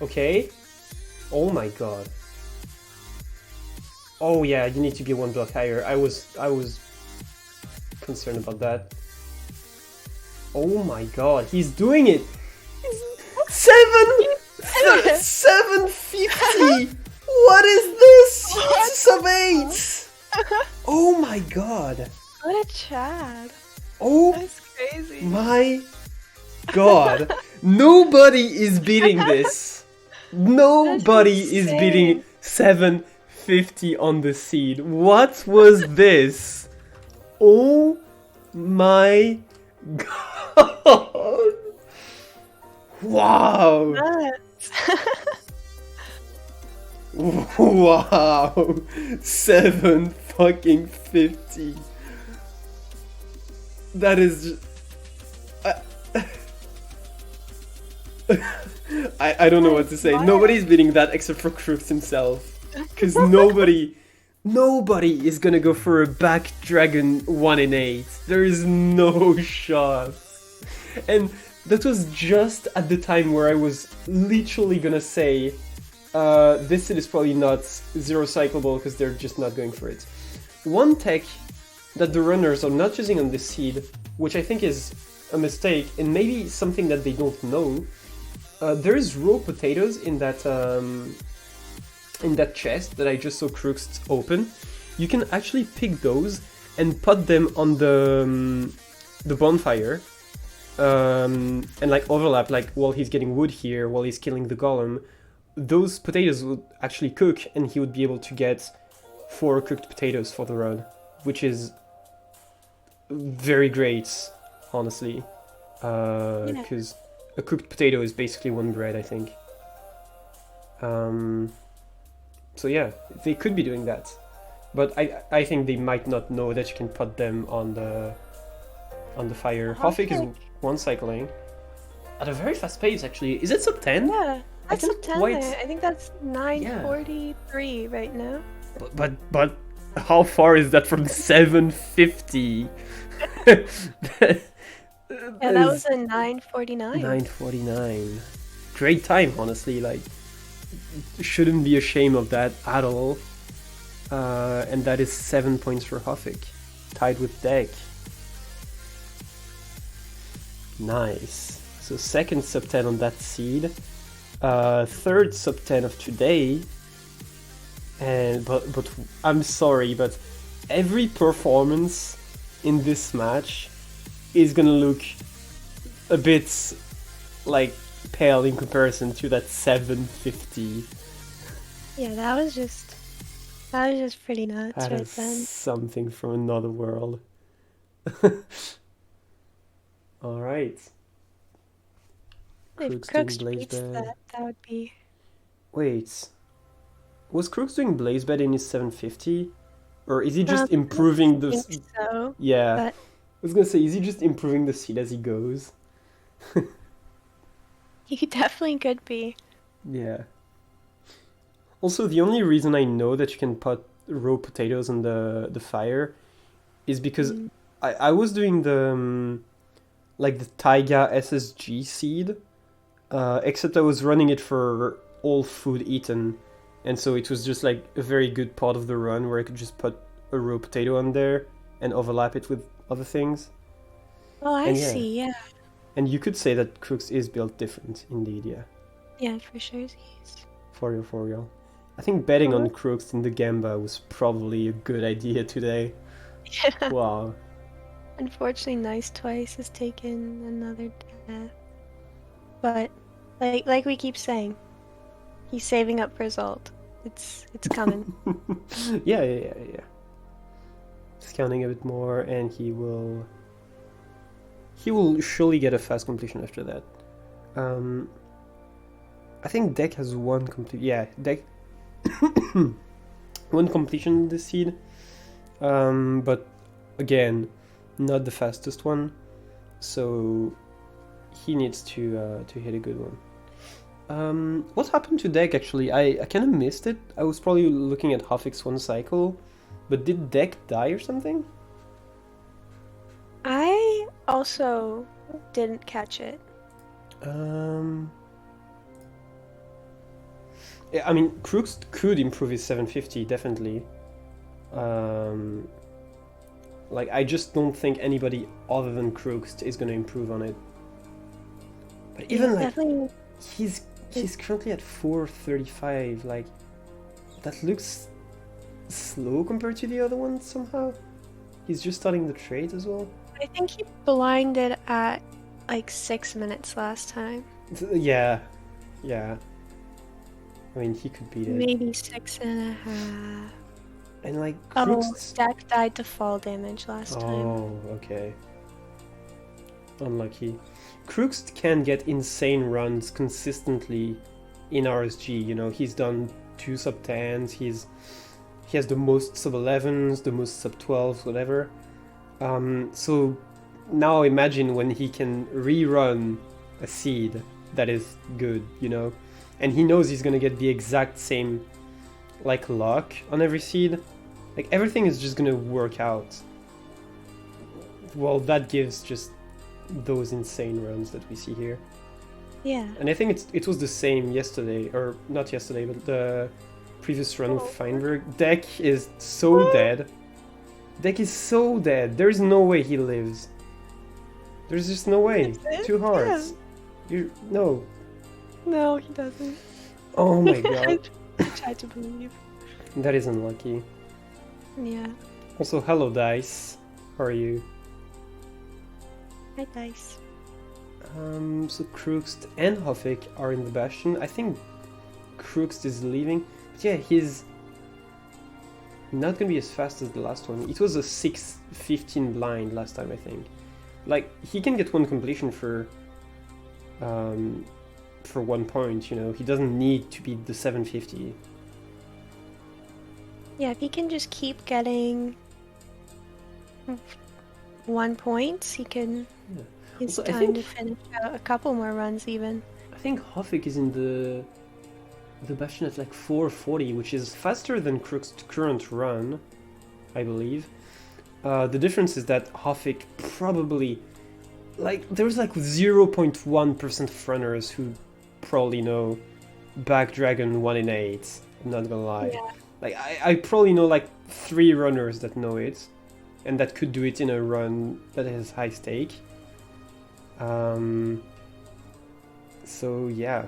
Okay. Oh my god. Oh yeah, you need to be 1 block higher. I was concerned about that. Oh my god, he's doing it! 750! What is this? It's sub 8! Oh my god. What a Chad. Oh, that's crazy. My god. Nobody is beating this. Nobody is beating 750 on the seed. What was this? Oh my god. Wow. Wow. 750. That is just... I don't know what to say. Nobody's beating that except for Crooks himself. Because nobody is gonna go for a back dragon 1 in 8. There is no shot. And that was just at the time where I was literally gonna say this set is probably not 0 cyclable because they're just not going for it. One tech that the runners are not using on this seed, which I think is a mistake and maybe something that they don't know, there is raw potatoes in that chest that I just saw Crooks open. you can actually pick those and put them on the bonfire, and like overlap, like while he's getting wood here, while he's killing the golem, those potatoes would actually cook, and he would be able to get 4 cooked potatoes for the run, which is very great, honestly, because a cooked potato is basically 1 bread, I think. So yeah, they could be doing that, but I think they might not know that you can put them on the fire. Hofik is 1 cycling at a very fast pace, actually. Is it sub 10? Yeah, that's can't a 10 quite- there. I think that's 9:43 right now. But how far is that from 750? Yeah, that was a 9:49. 9:49. Great time, honestly. Like, shouldn't be ashamed of that at all. And that is 7 points for Hofik, tied with Deck. Nice. So second sub 10 on that seed. Third sub 10 of today. And but I'm sorry, but every performance in this match is gonna look a bit like pale in comparison to that 750. Yeah, that was just pretty nuts That right is then. something from another world. All right. If Crooks Crooks doing beats Blaze Bed. that would be. Wait, was Crooks doing Blaze Bed in his 750, or is he just I improving the? think so, Yeah, but I was gonna say, is he just improving the seed as he goes? he definitely could be. Yeah. Also, the only reason I know that you can put raw potatoes on the fire is because I was doing the like the Taiga SSG seed, except I was running it for all food eaten, and so it was just like a very good part of the run where I could just put a raw potato on there and overlap it with other things. Oh, I And yeah. see. Yeah, And you could say that Crooks is built different, indeed, yeah. yeah, for sure. He's... For real. I think betting on Uh-huh. Crooks in the Gamba was probably a good idea today. Yeah. Wow. Unfortunately, Nice Twice has taken another death, but like we keep saying, he's saving up for Zolt. It's coming. Yeah. Scanning a bit more, and he will surely get a fast completion after that. I think Deck has 1 complete. Yeah, Deck 1 completion this seed. But again, not the fastest one, so he needs to hit a good one. What happened to Deck actually? I kind of missed it. I was probably looking at Hofik's 1 cycle, but did Deck die or something? I also didn't catch it. Yeah, I mean, Crooks could improve his 750 definitely. Like, I just don't think anybody other than Crooks is gonna improve on it. But even like Definitely. he's currently at 435. Like, that looks slow compared to the other ones somehow. He's just starting the trade as well. I think he blinded at like 6 minutes last time. Yeah. I mean, he could beat it. Maybe 6.5. And like Oh, Crooks. Deck died to fall damage last time. Oh, okay. Unlucky. Crooks can get insane runs consistently in RSG. You know, he's done 2 sub 10s. He has the most sub 11s, the most sub 12s, whatever. So now imagine when he can rerun a seed that is good, you know, and he knows he's gonna get the exact same like luck on every seed. Like, everything is just gonna work out. Well, that gives just those insane runs that we see here. Yeah. And I think it was the same yesterday, or not yesterday, but the previous run with Feinberg. Deck is so dead. Deck is so dead. There's no way he lives. There's just no way. 2 hearts. No. No, he doesn't. Oh my god. I tried to believe. That is unlucky. Yeah. Also, hello, Dice. How are you? Hi, Dice. So Krugst and Hofik are in the Bastion. I think Krugst is leaving. But yeah, he's not gonna be as fast as the last one. It was a 6:15 blind last time, I think. Like, he can get one completion for 1 point, you know. He doesn't need to beat the 750. Yeah, if he can just keep getting 1 point, he can. Yeah. It's Also, I time think- to finish out a couple more runs, even. I think Hofik is in the Bastion at like 440, which is faster than Krugst's current run, I believe. The difference is that Hofik probably, like, there's like 0.1% of runners who probably know Back Dragon 1 in 8. I'm not gonna lie. Yeah. Like, I probably know like 3 runners that know it, and that could do it in a run that has high stake. So yeah.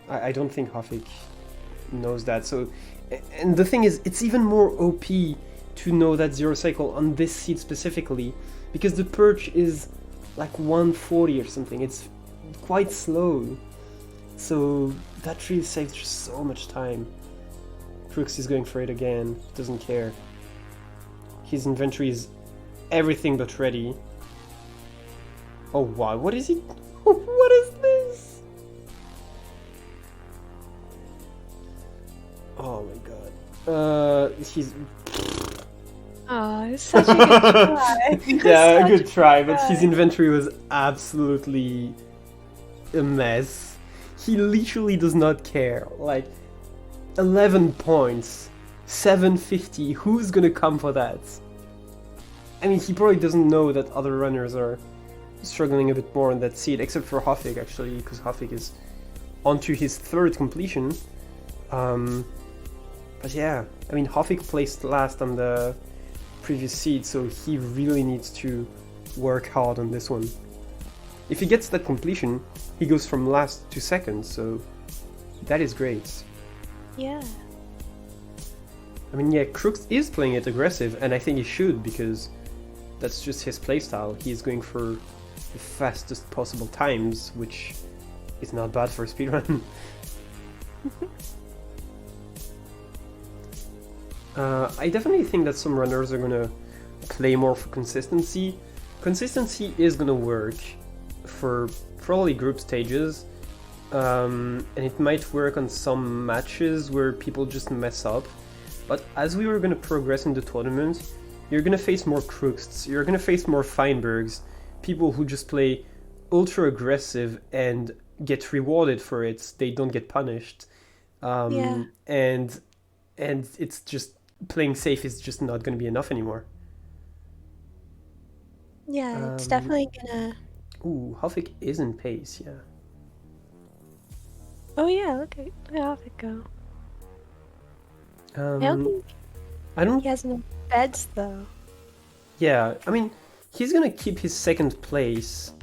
I don't think Hofik knows that. So, and the thing is, it's even more OP to know that zero cycle on this seed specifically, because the perch is like 140 or something. It's quite slow. So that really saves just so much time. Crooks is going for it again. Doesn't care. His inventory is everything but ready. Oh wow, what is it? What is this? Oh my god. He's... Oh, it's such a good try. Yeah, a Such good try, but his try. inventory was absolutely a mess. He literally does not care. Like, 11 points, 750, who's gonna come for that? I mean, he probably doesn't know that other runners are struggling a bit more on that seed, except for Hofik, actually, because Hofik is onto his 3rd completion. But yeah, I mean, Hofik placed last on the previous seed, so he really needs to work hard on this one. If he gets that completion, he goes from last to 2nd, so that is great. Yeah. I mean, yeah, Crooks is playing it aggressive, and I think he should, because that's just his playstyle. He's going for the fastest possible times, which is not bad for a speedrun. I definitely think that some runners are gonna play more for consistency. Consistency is gonna work for probably group stages, and it might work on some matches where people just mess up. But as we were gonna progress in the tournament, you're gonna face more Crooks, you're gonna face more Feinbergs, people who just play ultra aggressive and get rewarded for it. They don't get punished, Yeah. and it's just playing safe is just not gonna be enough anymore. Yeah, it's definitely gonna. Ooh, Hofik is in pace, yeah. Oh yeah, look how it go. I don't think I don't. he has enough beds though. Yeah, I mean, he's gonna keep his 2nd place,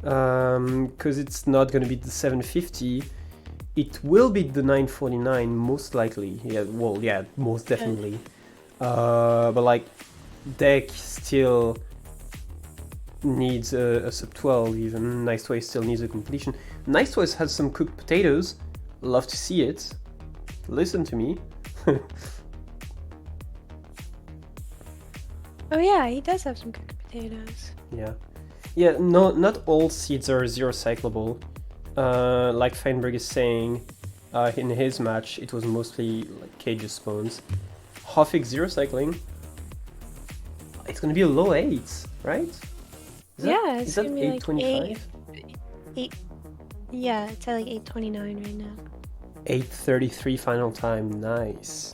because it's not gonna be the 750. It will be the 949 most likely. Yeah, well, yeah, most definitely. But like, deck still needs a sub 12 even. Nice Toys still needs a completion. Nice Toys has some cooked potatoes. Love to see it. Listen to me. Oh yeah, he does have some cooked potatoes. Yeah. Yeah, no, not all seeds are zero cyclable. Like Feinberg is saying, in his match, it was mostly like cages spawns. Hofik zero cycling. It's gonna be a low 8, right? Yeah, Is it's that gonna be like 825? 8. Yeah, it's at like 829 right now. 833 final time, nice.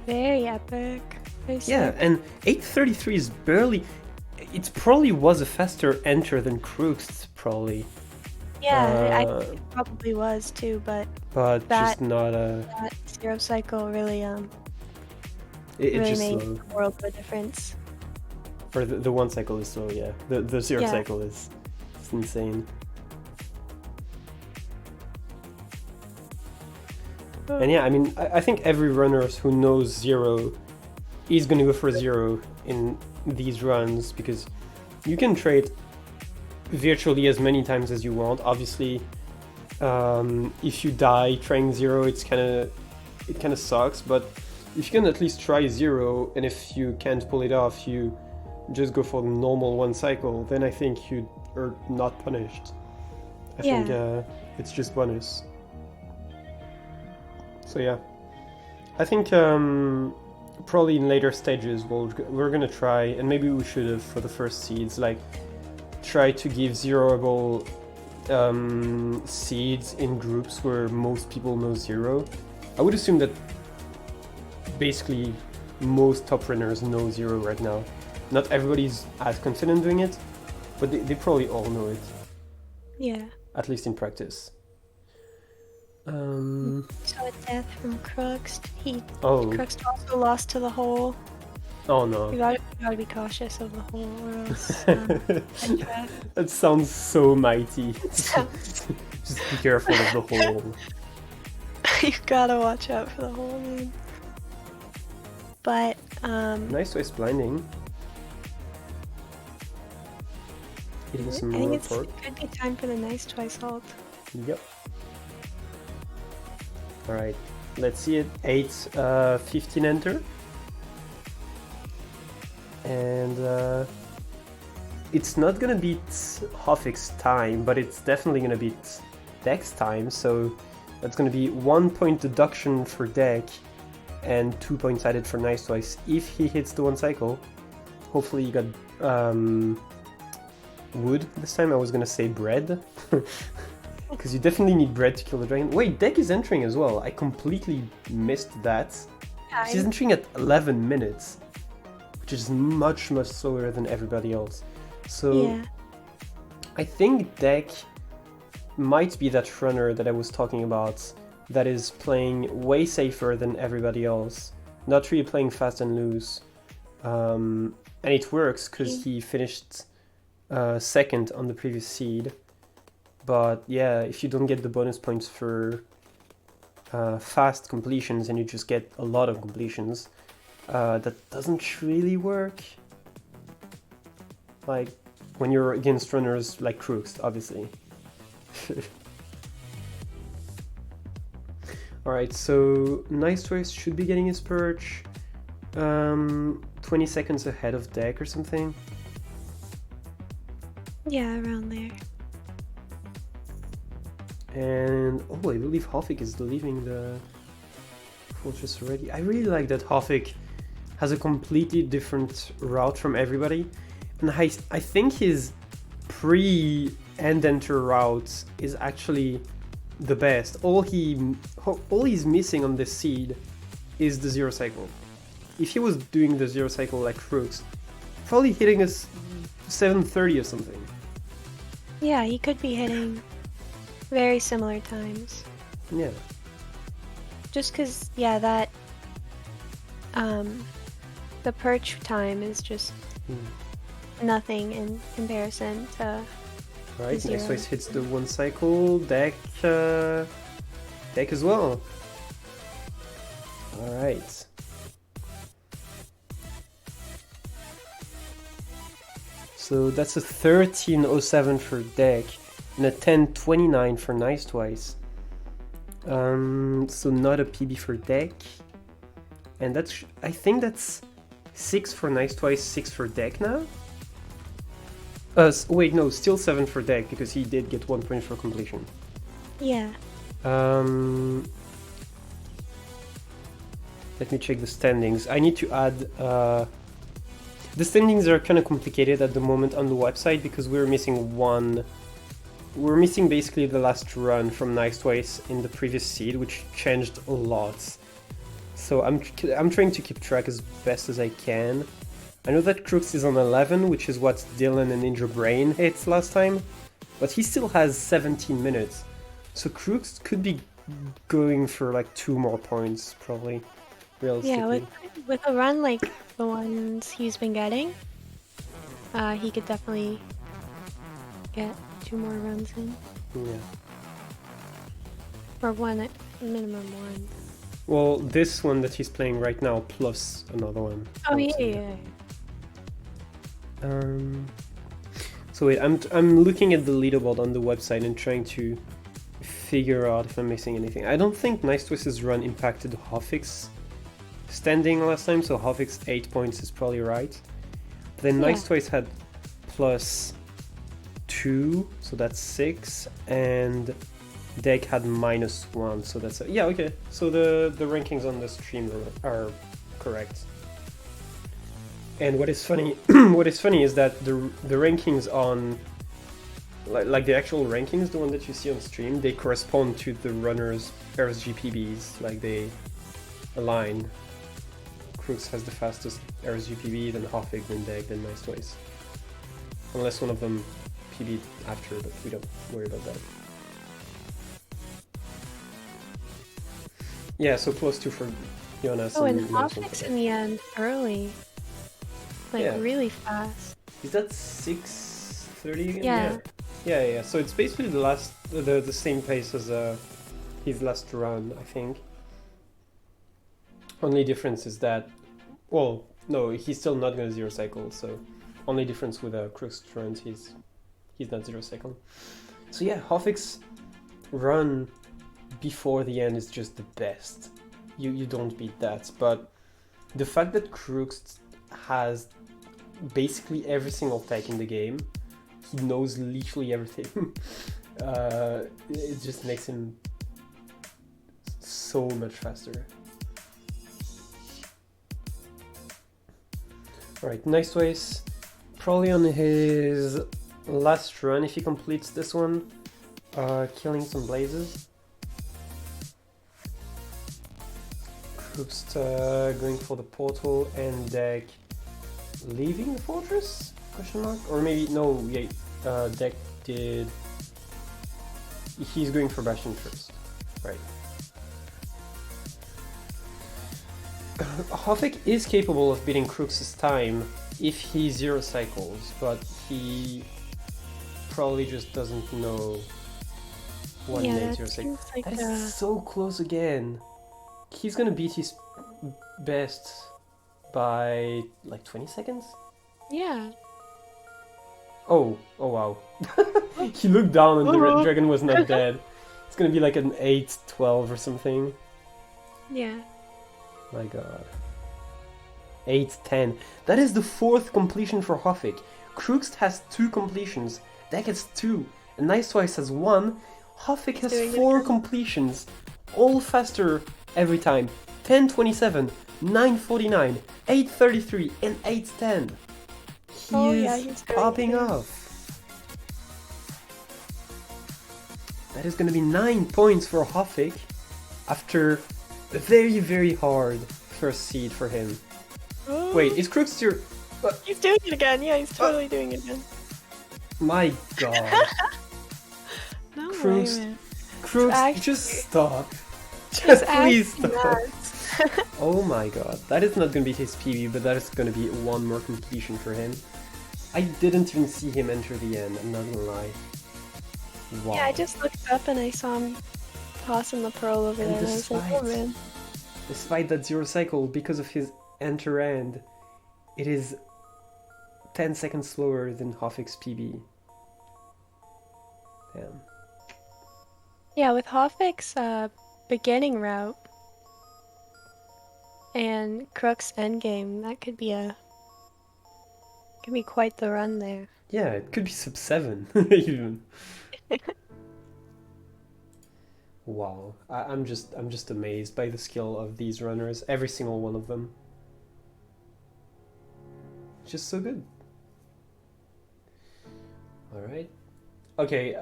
Very epic. Very Yeah, sick. and 833 is barely. It probably was a faster enter than Crooks, probably. Yeah, I Uh, think it probably was too, but but that- just not a. that zero cycle really It really just made slow. a world of a difference. Or the 1 cycle is slow, yeah. The 0 Yeah. cycle is it's insane. And yeah, I mean, I think every runner who knows zero is going to go for zero in these runs, because you can trade virtually as many times as you want. Obviously, if you die trying zero, it kind of sucks, but if you can at least try zero, and if you can't pull it off, you just go for the normal one cycle, then I think you are not punished. I think it's just bonus. So yeah, I think probably in later stages we're gonna try, and maybe we should have for the first seeds, like try to give zeroable seeds in groups where most people know zero. I would assume that basically most top runners know zero right now. Not everybody's as confident doing it, but they probably all know it. Yeah. At least in practice. So a death from Crux. Oh. Crux also lost to the hole. Oh no. You gotta be cautious of the hole, or else. That sounds so mighty. Just be careful of the hole. You gotta watch out for the hole, man. But Nice Twice blinding. Hitting some I more think report. it could be time for the Nice Twice ult. Yep. Alright, let's see it. 8:15 enter. And it's not gonna beat Hofik's time, but it's definitely gonna beat Deck's time, so that's gonna be 1 point deduction for Deck and 2 points added for Nice Twice if he hits the one cycle. Hopefully you got wood this time. I was gonna say bread. Because you definitely need bread to kill the dragon. Wait, Deck is entering as well. I completely missed that. She's entering at 11 minutes, which is much, much slower than everybody else. So Yeah. I think Deck might be that runner that I was talking about that is playing way safer than everybody else. Not really playing fast and loose. And it works because he finished second on the previous seed. But yeah, if you don't get the bonus points for fast completions and you just get a lot of completions, that doesn't really work. Like when you're against runners like Crooks, obviously. Alright, so Nice Twice should be getting his perch 20 seconds ahead of Deck or something. Yeah, around there. And oh, I believe Hofik is leaving the fortress already. I really like that Hofik has a completely different route from everybody, and I think his pre-end enter route is actually the best. All he's missing on this seed is the zero cycle. If he was doing the zero cycle like Crooks, probably hitting us 7:30 or something. Yeah, he could be hitting very similar times. Yeah. Just because, yeah, that the perch time is just nothing in comparison to Right, zero. Nice Twice hits the one cycle, Deck as well. Alright. So that's a 13:07 for Deck and a 10:29 for Nice Twice. So not a PB for Deck. And that's, I think that's 6 for Nice Twice, 6 for Deck now? Wait, no, still 7 for Deck because he did get 1 point for completion. Yeah. Let me check the standings. I need to add... the standings are kind of complicated at the moment on the website because we're missing one... We're missing basically the last run from Nice Twice in the previous seed, which changed a lot. So I'm trying to keep track as best as I can. I know that Crooks is on 11, which is what Dylan and Ninja Brain hit last time, but he still has 17 minutes. So Crooks could be going for like 2 more points, probably, realistically. Yeah, with a run like the ones he's been getting, he could definitely get 2 more runs in. Yeah. Or one, minimum one. Well, this one that he's playing right now plus another one. I Oh would yeah, say. yeah. So wait, I'm looking at the leaderboard on the website and trying to figure out if I'm missing anything. I don't think Nice Twist's run impacted Hoffick's standing last time, so Hoffick's 8 points is probably right. But then Yeah. Nice Twist had plus 2, so that's 6, and Deck had minus 1, so that's yeah, okay. So the rankings on the stream are correct. And what is funny, what is funny is that the rankings on like the actual rankings, the one that you see on stream, they correspond to the runners' RSGPBs, like they align. Crooks has the fastest RSGPB, then Hoffick, then Deck, then Nice Twice. Unless one of them PB'd after, but we don't worry about that. Yeah, so plus 2 for Jonas. Oh, and Nice One for Hoffick's Deck. in the end early. Like Yeah. really fast. Is that 6:30 again? Yeah. Yeah. So it's basically the same pace as his last run, I think. Only difference is that, well, no, he's still not gonna zero cycle. So only difference with Crook's runs, he's not zero cycle. So yeah, Hoffick's run before the end is just the best. You don't beat that. But the fact that Crooks has basically every single tech in the game, he knows literally everything. It just makes him so much faster. Alright, Nice Ways, probably on his last run if he completes this one, killing some blazes. Crooks going for the portal, and Deck leaving the fortress? Question mark? Or maybe no. Yeah, Deck did. He's going for Bastion first, right? Hoffick is capable of beating Crooks' time if he zero cycles, but he probably just doesn't know when Yeah, they that zero cycle. seems like That is so close again. He's gonna beat his best by like 20 seconds? yeah. Oh wow. He looked down and the red dragon was not dead. It's gonna be like an 8-12 or something. Yeah. My god. 8-10. That is the 4th completion for Hoffick. Crooks has 2 completions. Deck has 2. And Nice Twice has 1. Hoffick has Doing it 4 again. completions. All faster every time. 10:27, 9:49, 8:33, and 8:10. He Oh, is yeah, he's doing popping it. off. That is gonna be 9 points for Hoffick after a very, very hard first seed for him. Oh, Wait, is Crooks still... he's doing it again. Yeah, he's totally doing it again. My god. No Crooks, way, man. Crooks, actually- just stop. It's Just please actually stop. nuts. Oh my god. That is not gonna be his PB, but that is gonna be one more completion for him. I didn't even see him enter the end, I'm not gonna lie. Wow. Yeah, I just looked up and I saw him tossing the pearl over And there, and I was like, oh despite- man. Despite that zero cycle, because of his enter end, it is 10 seconds slower than Hoffick's PB. Damn. Yeah, with Hoffick's beginning route and Crook's endgame, that could be quite the run there. Yeah, it could be sub 7 even. Wow, I'm just amazed by the skill of these runners, every single one of them. Just so good. All right. Okay.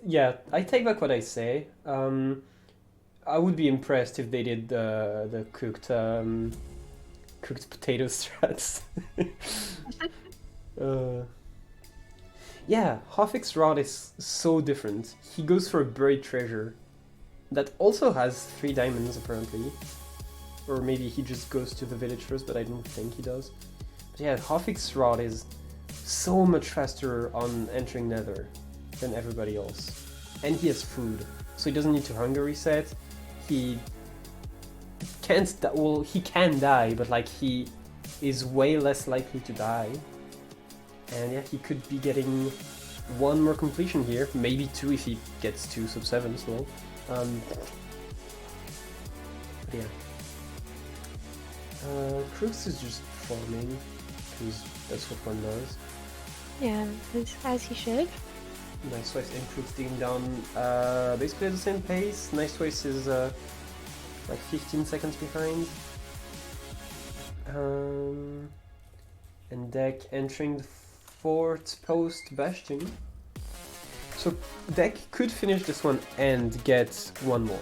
Yeah, I take back what I say. I would be impressed if they did the cooked potato strats. Yeah, Hoffick's route is so different. He goes for a buried treasure that also has 3 diamonds apparently. Or maybe he just goes to the village first, but I don't think he does. But yeah, Hoffick's route is so much faster on entering Nether than everybody else. And he has food, so he doesn't need to hunger reset. He can't. Well, he can die, but like he is way less likely to die. And yeah, he could be getting one more completion here, maybe two if he gets two sub-7s. Well, but yeah. Crux is just farming, because that's what one does. Yeah, as he should. Nice Twice and Crux digging down basically at the same pace. Nice Twice is like 15 seconds behind. And Deck entering the 4th post Bastion. So Deck could finish this one and get one more.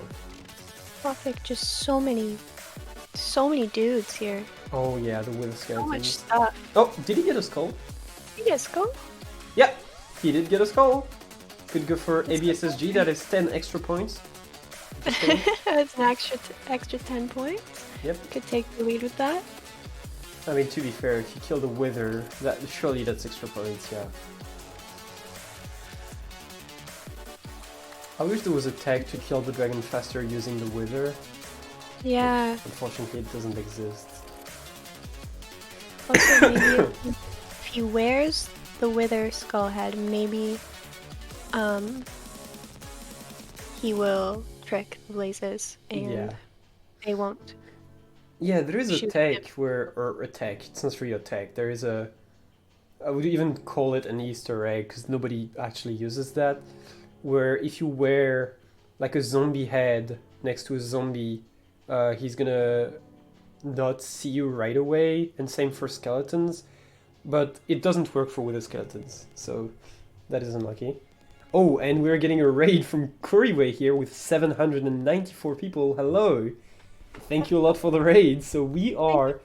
Perfect, just so many dudes here. Oh yeah, the Wither So much Skeleton. stuff. Oh, did he get a skull? Yes, go. Yeah, he did get a skull. Could go for ABSSG, that is 10 extra points. That's an extra 10 points. Yep. Could take the lead with that. I mean, to be fair, if you kill the Wither, surely that's extra points, yeah. I wish there was a tag to kill the dragon faster using the Wither. Yeah. Unfortunately, it doesn't exist. Also, maybe if he wears the Wither skull head, maybe he will trick the Blazes and Yeah. they won't. Yeah, there is a Shoot tag or a tag, it's not really a tag, there is I would even call it an Easter egg, because nobody actually uses that, where if you wear like a zombie head next to a zombie, he's gonna not see you right away, and same for skeletons, but it doesn't work for Wither Skeletons, so that is unlucky. Oh, and we're getting a raid from Kuriway here with 794 people. Hello! Thank you a lot for the raid. So we are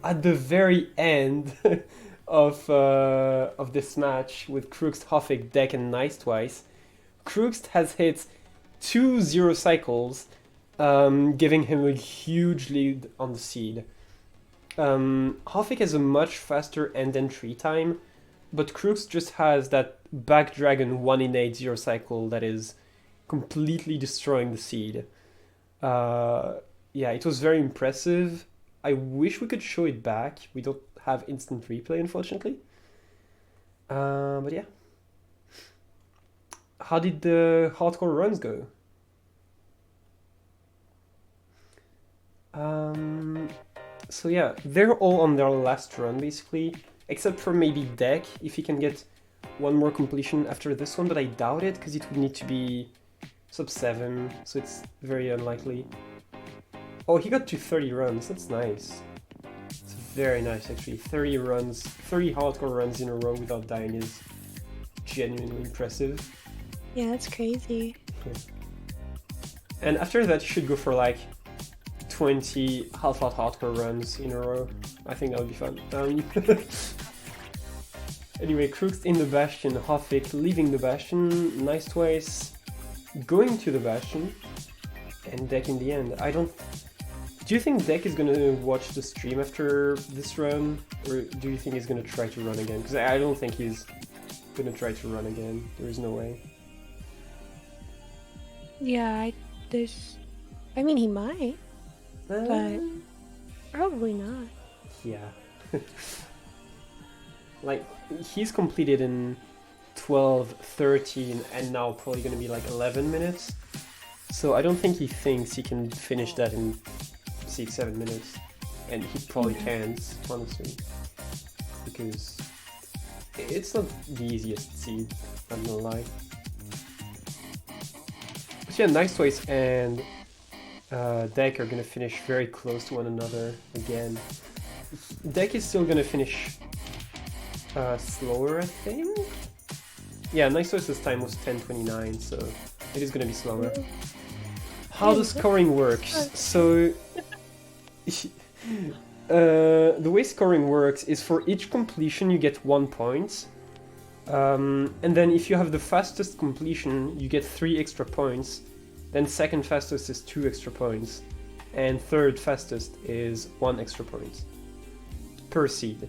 at the very end of this match with Crux, Hoffick, Deck, and Nice Twice. Crux has hit 2 0 cycles, giving him a huge lead on the seed. Hoffick has a much faster end entry time, but Crux just has that back dragon 1 in 8 0 cycle that is completely destroying the seed. Yeah, it was very impressive. I wish we could show it back. We don't have instant replay, unfortunately. But yeah. How did the hardcore runs go? So yeah, they're all on their last run, basically. Except for maybe Deck, if he can get one more completion after this one, but I doubt it, because it would need to be sub-7, so it's very unlikely. Oh, he got to 30 runs, that's nice. It's very nice, actually. 30 runs, 30 hardcore runs in a row without dying is genuinely impressive. Yeah, that's crazy. Yeah. And after that, you should go for like 20 half-out hardcore runs in a row. I think that would be fun. Anyway, Crux in the Bastion, Hoffick leaving the Bastion, Nice Twice going to the Bastion, and Deck in the end. Do you think Deck is gonna watch the stream after this run, or do you think he's gonna try to run again? Because I don't think he's gonna try to run again. There is no way. Yeah, I mean, he might, but probably not. Yeah. Like, he's completed in 12, 13, and now probably gonna be like 11 minutes. So I don't think he thinks he can finish that in 6, 7 minutes. And he probably can't, honestly. Because it's not the easiest seed, I'm gonna lie. But yeah, Nice Twice and Deck are gonna finish very close to one another again. Deck is still gonna finish slower, I think? Yeah, Nice Twice's time was 10:29, so it is gonna be slower. How the scoring works. So the way scoring works is for each completion you get 1 point. And then if you have the fastest completion, you get 3 extra points. Then second fastest is 2 extra points. And third fastest is 1 extra point per seed.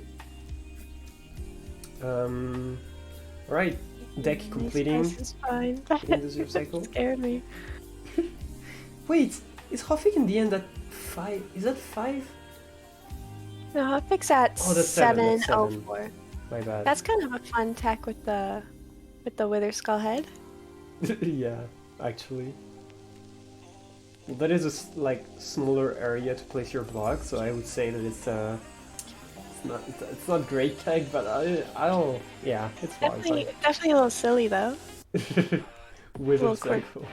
Alright, Deck completing This is fine. in the zero cycle. Scared me. Wait, Is Hofik in the end at 5? Is that 5? No, Hopik's at Oh, that's 7. That's 7. 704. My bad. That's kind of a fun tech with the Wither Skull head. Yeah, actually. Well, that is a like smaller area to place your block, so I would say that it's not great tech, but I don't. Yeah, it's fine. Definitely a little silly though. Wither Little quirk. cycle.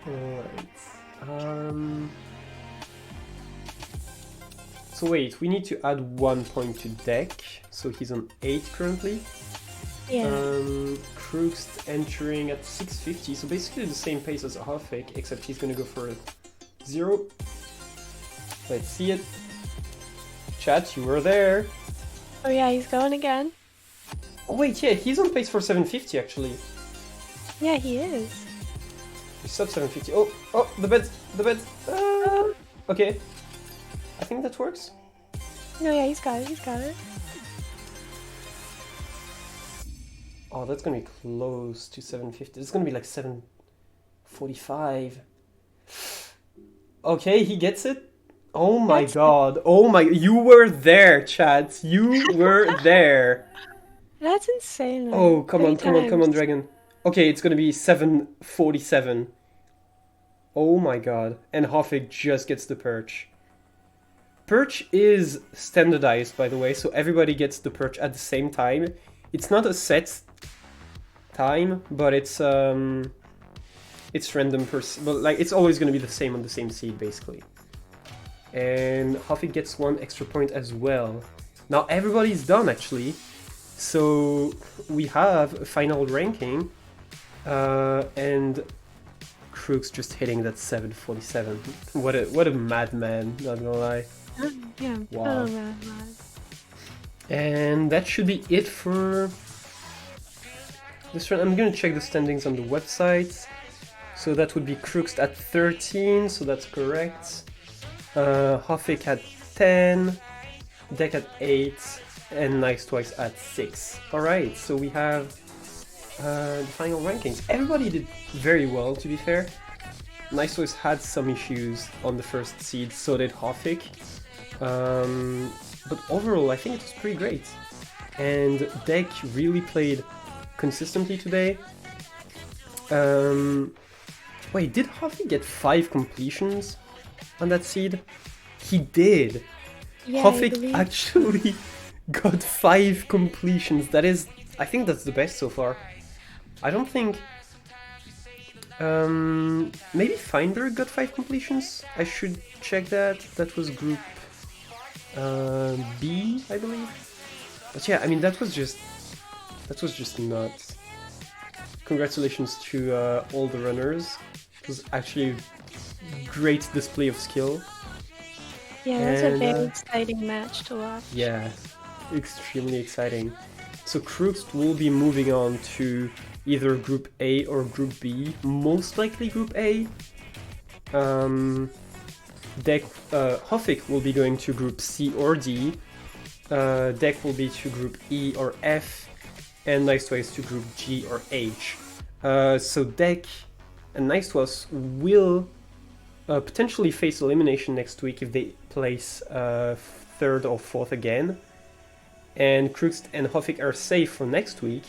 Alright. So wait, we need to add 1 point to deck. So he's on 8 currently. Yeah. Crooks entering at 650, so basically the same pace as Hofik, except he's gonna go for 0. Let's see it. Chat, you were there. Oh yeah, he's going again. Oh wait, yeah, he's on pace for 750 actually. Yeah, he is. He's sub 750. Oh, the bed. Okay. I think that works. No, yeah, he's got it. Oh, that's gonna be close to 750. It's gonna be like 745. Okay, he gets it. Oh my god. Oh my, you were there, chat. You were there. That's insane. Oh, come on, dragon. Okay, it's gonna be 747. Oh my god. And Hofik just gets the perch. Perch is standardized, by the way, so everybody gets the perch at the same time. It's not a set time, but it's random but like it's always going to be the same on the same seed basically. And Hofik gets 1 extra point as well. Now everybody's done actually, so we have a final ranking, and Crooks just hitting that 747. What a madman, not gonna lie. Yeah. Wow. Oh, man. And that should be it for this run. I'm gonna check the standings on the website. So that would be Crooks at 13, so that's correct. Hofik at 10, Deck at 8, and Nice Twice at 6. Alright, so we have the final rankings. Everybody did very well, to be fair. Nice Twice had some issues on the first seed, so did Hofik. But overall, I think it was pretty great. And Deck really played consistently today. Wait, did Hofik get 5 completions on that seed? He did. Yeah, Hofik actually got 5 completions. I think that's the best so far. I don't think... maybe Feinberg got 5 completions? I should check that. That was group B, I believe. But yeah, I mean, that was just nuts. Congratulations to all the runners. It was actually a great display of skill. Yeah, that's a very exciting match to watch. Yeah, extremely exciting. So Crooks will be moving on to either Group A or Group B, most likely Group A. Hofik will be going to Group C or D. Deck will be to Group E or F, and Nice Twice to Group G or H. So Deck and Nice Twice will potentially face elimination next week if they place 3rd or 4th again. And Crooks and Hofik are safe for next week.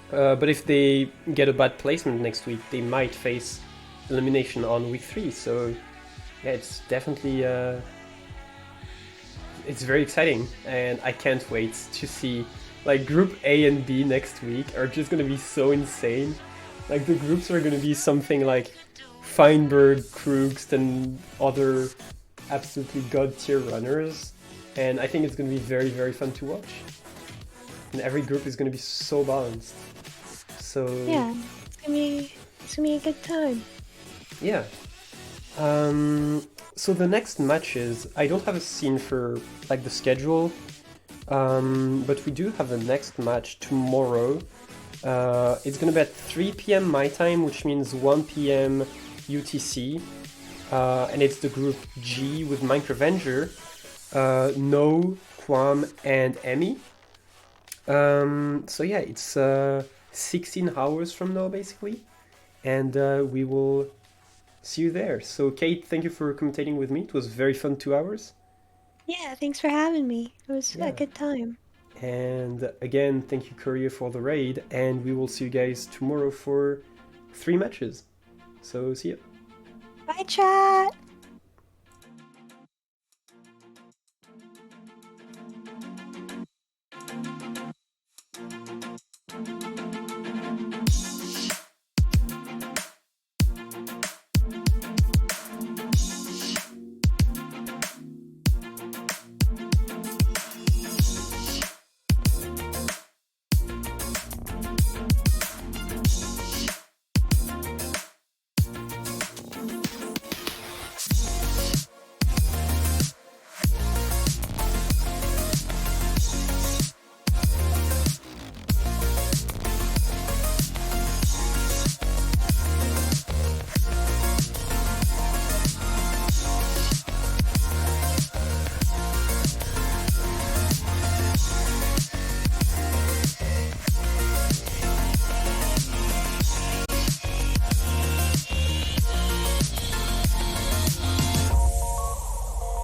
But if they get a bad placement next week, they might face elimination on week 3. So yeah, it's definitely it's very exciting, and I can't wait to see like Group A and B next week are just gonna be so insane. Like the groups are gonna be something like Feinberg, Krugst, and other absolutely god tier runners, and I think it's gonna be very, very fun to watch. And every group is gonna be so balanced. So yeah, it's gonna be a good time. Yeah. So the next matches, I don't have a scene for like the schedule, but we do have the next match tomorrow. It's gonna be at 3 p.m. my time, which means 1 p.m. UTC, and it's the group G with Minecraft Avenger, No, Quam, and Emmy. So yeah, it's 16 hours from now basically, and we will see you there. So, Kate, thank you for commentating with me. It was very fun 2 hours. Yeah, thanks for having me. It was a Yeah. good time. And again, thank you, Korea, for the raid. And we will see you guys tomorrow for 3 matches. So, see ya. Bye, chat!